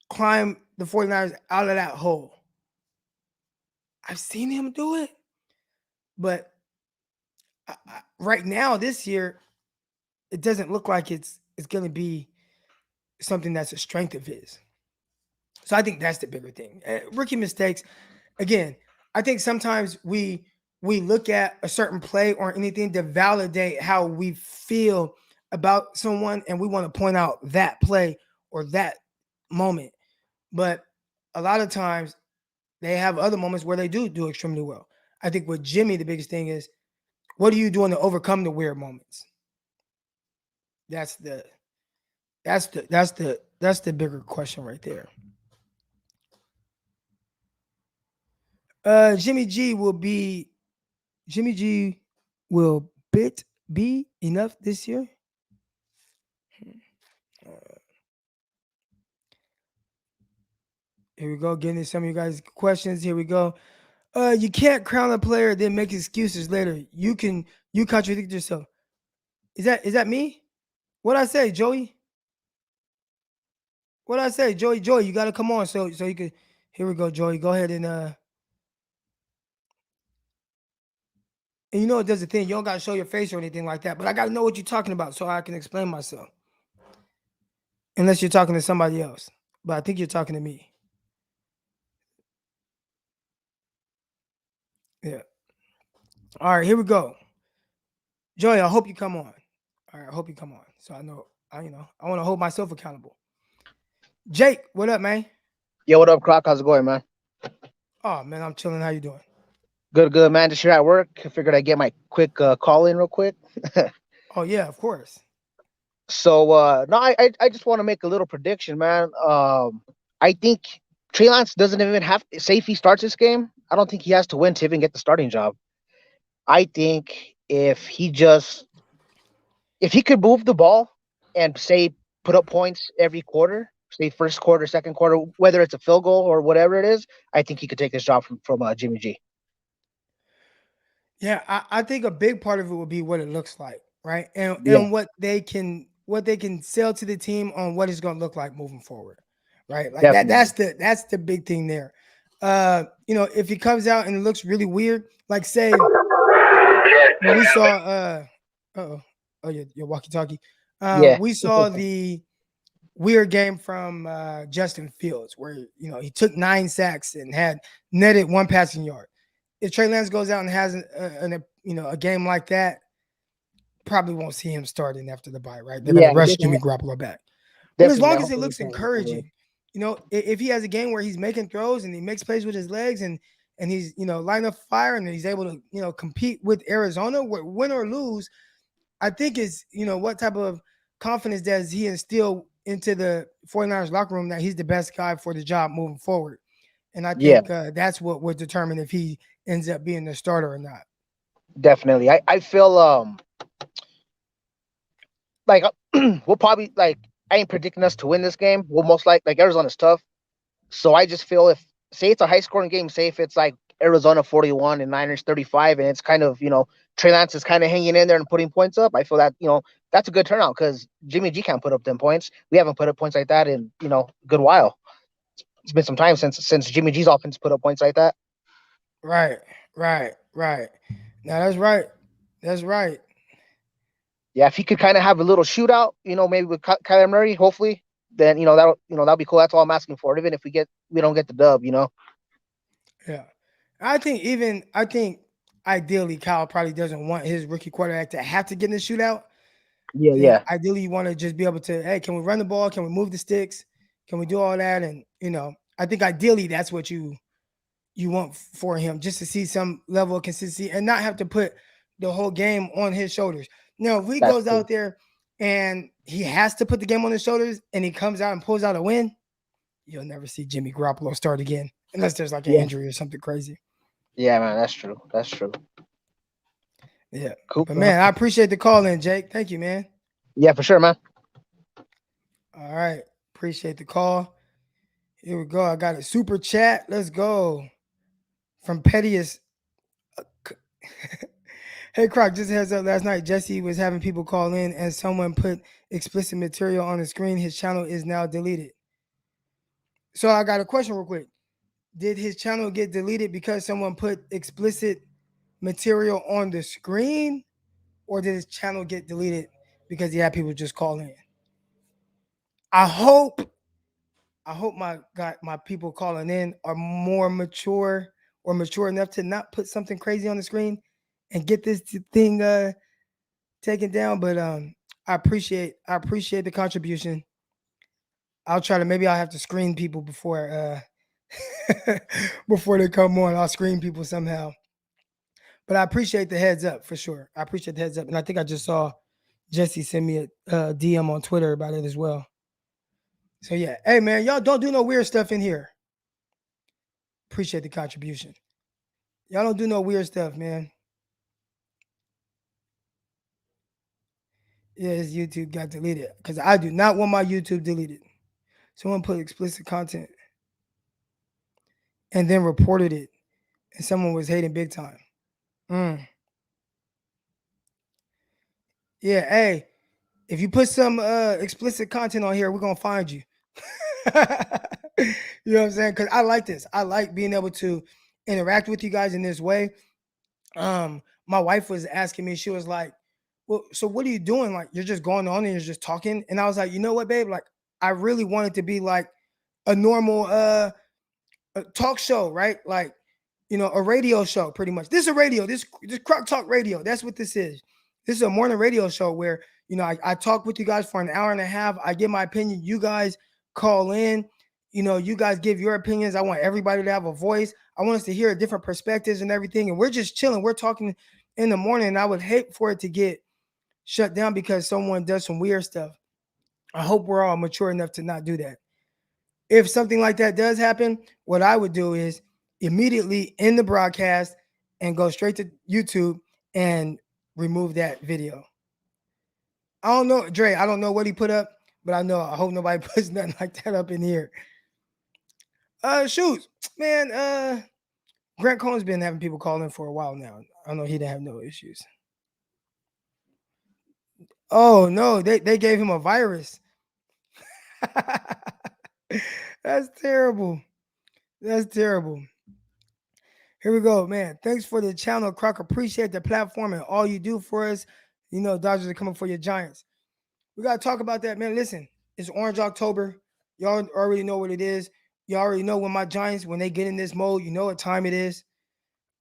[SPEAKER 1] climb the 49ers out of that hole? I've seen him do it, but right now, this year, it doesn't look like it's going to be something that's a strength of his. So I think that's the bigger thing. Rookie mistakes, again, I think sometimes we look at a certain play or anything to validate how we feel about someone, and we want to point out that play or that moment. But a lot of times they have other moments where they do extremely well. I think with Jimmy, the biggest thing is, what are you doing to overcome the weird moments? That's the bigger question right there. Jimmy G will bit be enough this year? Here we go. Getting into some of you guys' questions. Here we go. You can't crown a player then make excuses later. You contradict yourself. Is that me? What'd I say, Joey? What'd I say, Joey? Joey, you gotta come on so you could. Here we go, Joey. Go ahead and you know it does the thing. You don't gotta show your face or anything like that, but I gotta know what you're talking about so I can explain myself. Unless you're talking to somebody else, but I think you're talking to me. Yeah. All right, here we go. Joey, I hope you come on. All right, I hope you come on. So I know, I want to hold myself accountable. Jake, what up, man?
[SPEAKER 8] Yo, what up, Croc? How's it going, man?
[SPEAKER 1] Oh, man, I'm chilling. How you doing?
[SPEAKER 8] Good, man. Just here at work. I figured I'd get my quick call in real quick.
[SPEAKER 1] Oh, yeah, of course.
[SPEAKER 8] So, no, I just want to make a little prediction, man. I think Trey Lance doesn't even have to say if he starts this game. I don't think he has to win to even get the starting job. I think if he could move the ball and say put up points every quarter, say first quarter, second quarter, whether it's a field goal or whatever it is, I think he could take this job from Jimmy G.
[SPEAKER 1] Yeah, I think a big part of it will be what it looks like, right? And
[SPEAKER 8] Yeah,
[SPEAKER 1] what they can sell to the team on what it's going to look like moving forward, right? Like
[SPEAKER 8] definitely.
[SPEAKER 1] that's the big thing there. If he comes out and it looks really weird, like say when we saw your walkie-talkie.
[SPEAKER 8] Yeah,
[SPEAKER 1] We saw the weird game from Justin Fields where he took 9 sacks and had netted 1 passing yard. If Trey Lance goes out and has a game like that, probably won't see him starting after the bye, right? They're going to rush Jimmy Garoppolo back. But as long as it looks encouraging, if he has a game where he's making throws and he makes plays with his legs and he's lighting up fire and he's able to compete with Arizona, win or lose, I think is what type of confidence does he instill into the 49ers locker room that he's the best guy for the job moving forward. And I think that's what would determine if he ends up being the starter or not.
[SPEAKER 8] definitely. I feel like we'll probably I ain't predicting us to win this game. We'll most like Arizona's tough. So I just feel if say it's a high scoring game, say if it's like Arizona 41 and Niners 35, and it's kind of Trey Lance is kind of hanging in there and putting points up. I feel that that's a good turnout because Jimmy G can't put up them points. We haven't put up points like that in a good while. It's been some time since Jimmy G's offense put up points like that.
[SPEAKER 1] Right. Now that's right.
[SPEAKER 8] Yeah, if he could kind of have a little shootout, maybe with Kyler Murray, hopefully, then that'll be cool. That's all I'm asking for. Even if we don't get the dub.
[SPEAKER 1] Yeah, I think ideally Kyle probably doesn't want his rookie quarterback to have to get in the shootout.
[SPEAKER 8] Yeah.
[SPEAKER 1] Ideally, you want to just be able to, hey, can we run the ball? Can we move the sticks? Can we do all that? And I think ideally that's what you want for him, just to see some level of consistency and not have to put the whole game on his shoulders. Now, if he goes out there and he has to put the game on his shoulders and he comes out and pulls out a win, you'll never see Jimmy Garoppolo start again unless there's like an injury or something crazy.
[SPEAKER 8] Yeah, man, that's true.
[SPEAKER 1] Yeah,
[SPEAKER 8] cool.
[SPEAKER 1] But man, I appreciate the call in, Jake. Thank you, man.
[SPEAKER 8] Yeah, for sure, man.
[SPEAKER 1] All right, appreciate the call. Here we go. I got a super chat. Let's go. From Pettiest. Hey, Croc, just a heads up. Last night, Jesse was having people call in and someone put explicit material on the screen. His channel is now deleted. So I got a question real quick. Did his channel get deleted because someone put explicit material on the screen? Or did his channel get deleted because he had people just call in? I hope my people calling in are more mature or mature enough to not put something crazy on the screen and get this thing taken down. But I appreciate the contribution. I'll try to, maybe I'll have to screen people before before they come on. I'll screen people somehow. But I appreciate the heads up for sure. I appreciate the heads up. And I think I just saw Jesse send me a DM on Twitter about it as well. So yeah, hey man, y'all don't do no weird stuff in here. Appreciate the contribution. Y'all don't do no weird stuff, man. Yeah, his YouTube got deleted because I do not want my YouTube deleted. Someone put explicit content and then reported it, and someone was hating big time. Yeah, hey, if you put some explicit content on here, we're gonna find you. You know what I'm saying? Because I like this. I like being able to interact with you guys in this way. My wife was asking me, she was like, well, so what are you doing? Like, you're just going on and you're just talking. And I was like, you know what, babe? Like, I really want it to be like a normal a talk show, right? Like, you know, a radio show, pretty much. This is a radio. This Croc Talk Radio. That's what this is. This is a morning radio show where, you know, I talk with you guys for an hour and a half. I give my opinion. You guys call in. You know, you guys give your opinions. I want everybody to have a voice. I want us to hear different perspectives and everything. And we're just chilling. We're talking in the morning. And I would hate for it to get shut down because someone does some weird stuff. I hope we're all mature enough to not do that. If something like that does happen, what I would do is immediately end the broadcast and go straight to YouTube and remove that video. I don't know, Dre, I don't know what he put up, but I hope nobody puts nothing like that up in here. Shoot, man, Grant Cohn's been having people call in for a while now. I know he didn't have no issues. Oh no, they gave him a virus. That's terrible. That's terrible. Here we go, man. Thanks for the channel, Croc. Appreciate the platform and all you do for us. You know, Dodgers are coming for your Giants. We got to talk about that, man. Listen, it's Orange October. Y'all already know what it is. Y'all already know when my Giants, when they get in this mode, you know what time it is.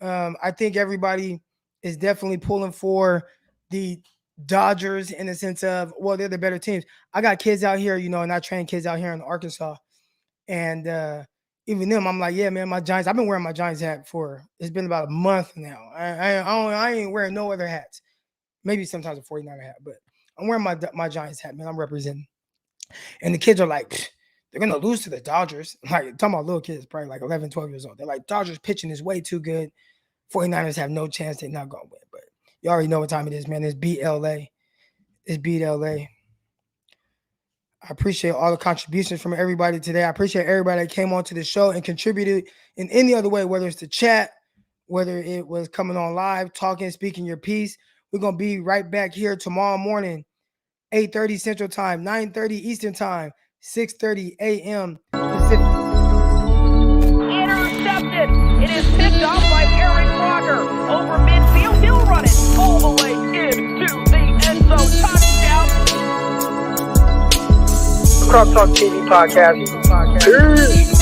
[SPEAKER 1] I think everybody is definitely pulling for the Dodgers in the sense of, well, they're the better teams. I got kids out here, you know, and I train kids out here in Arkansas. And even them, I'm like, yeah, man, my Giants, I've been wearing my Giants hat for, it's been about a month now. I ain't wearing no other hats. Maybe sometimes a 49er hat, but I'm wearing my Giants hat, man. I'm representing. And the kids are like, they're going to lose to the Dodgers. Like, talking about little kids, probably like 11, 12 years old. They're like, Dodgers pitching is way too good. 49ers have no chance. They're not going to win. But you already know what time it is, man. It's beat LA. It's beat LA. I appreciate all the contributions from everybody today. I appreciate everybody that came onto the show and contributed in any other way, whether it's the chat, whether it was coming on live, talking, speaking your piece. We're going to be right back here tomorrow morning, 8:30 Central Time, 9:30 Eastern Time, 6:30 a.m. Pacific.
[SPEAKER 2] Intercepted. It is picked off by Aaron Crocker. Over midfield, he'll run it all the way into the end zone. Touchdown.
[SPEAKER 3] Croc Talk TV podcast. Peace.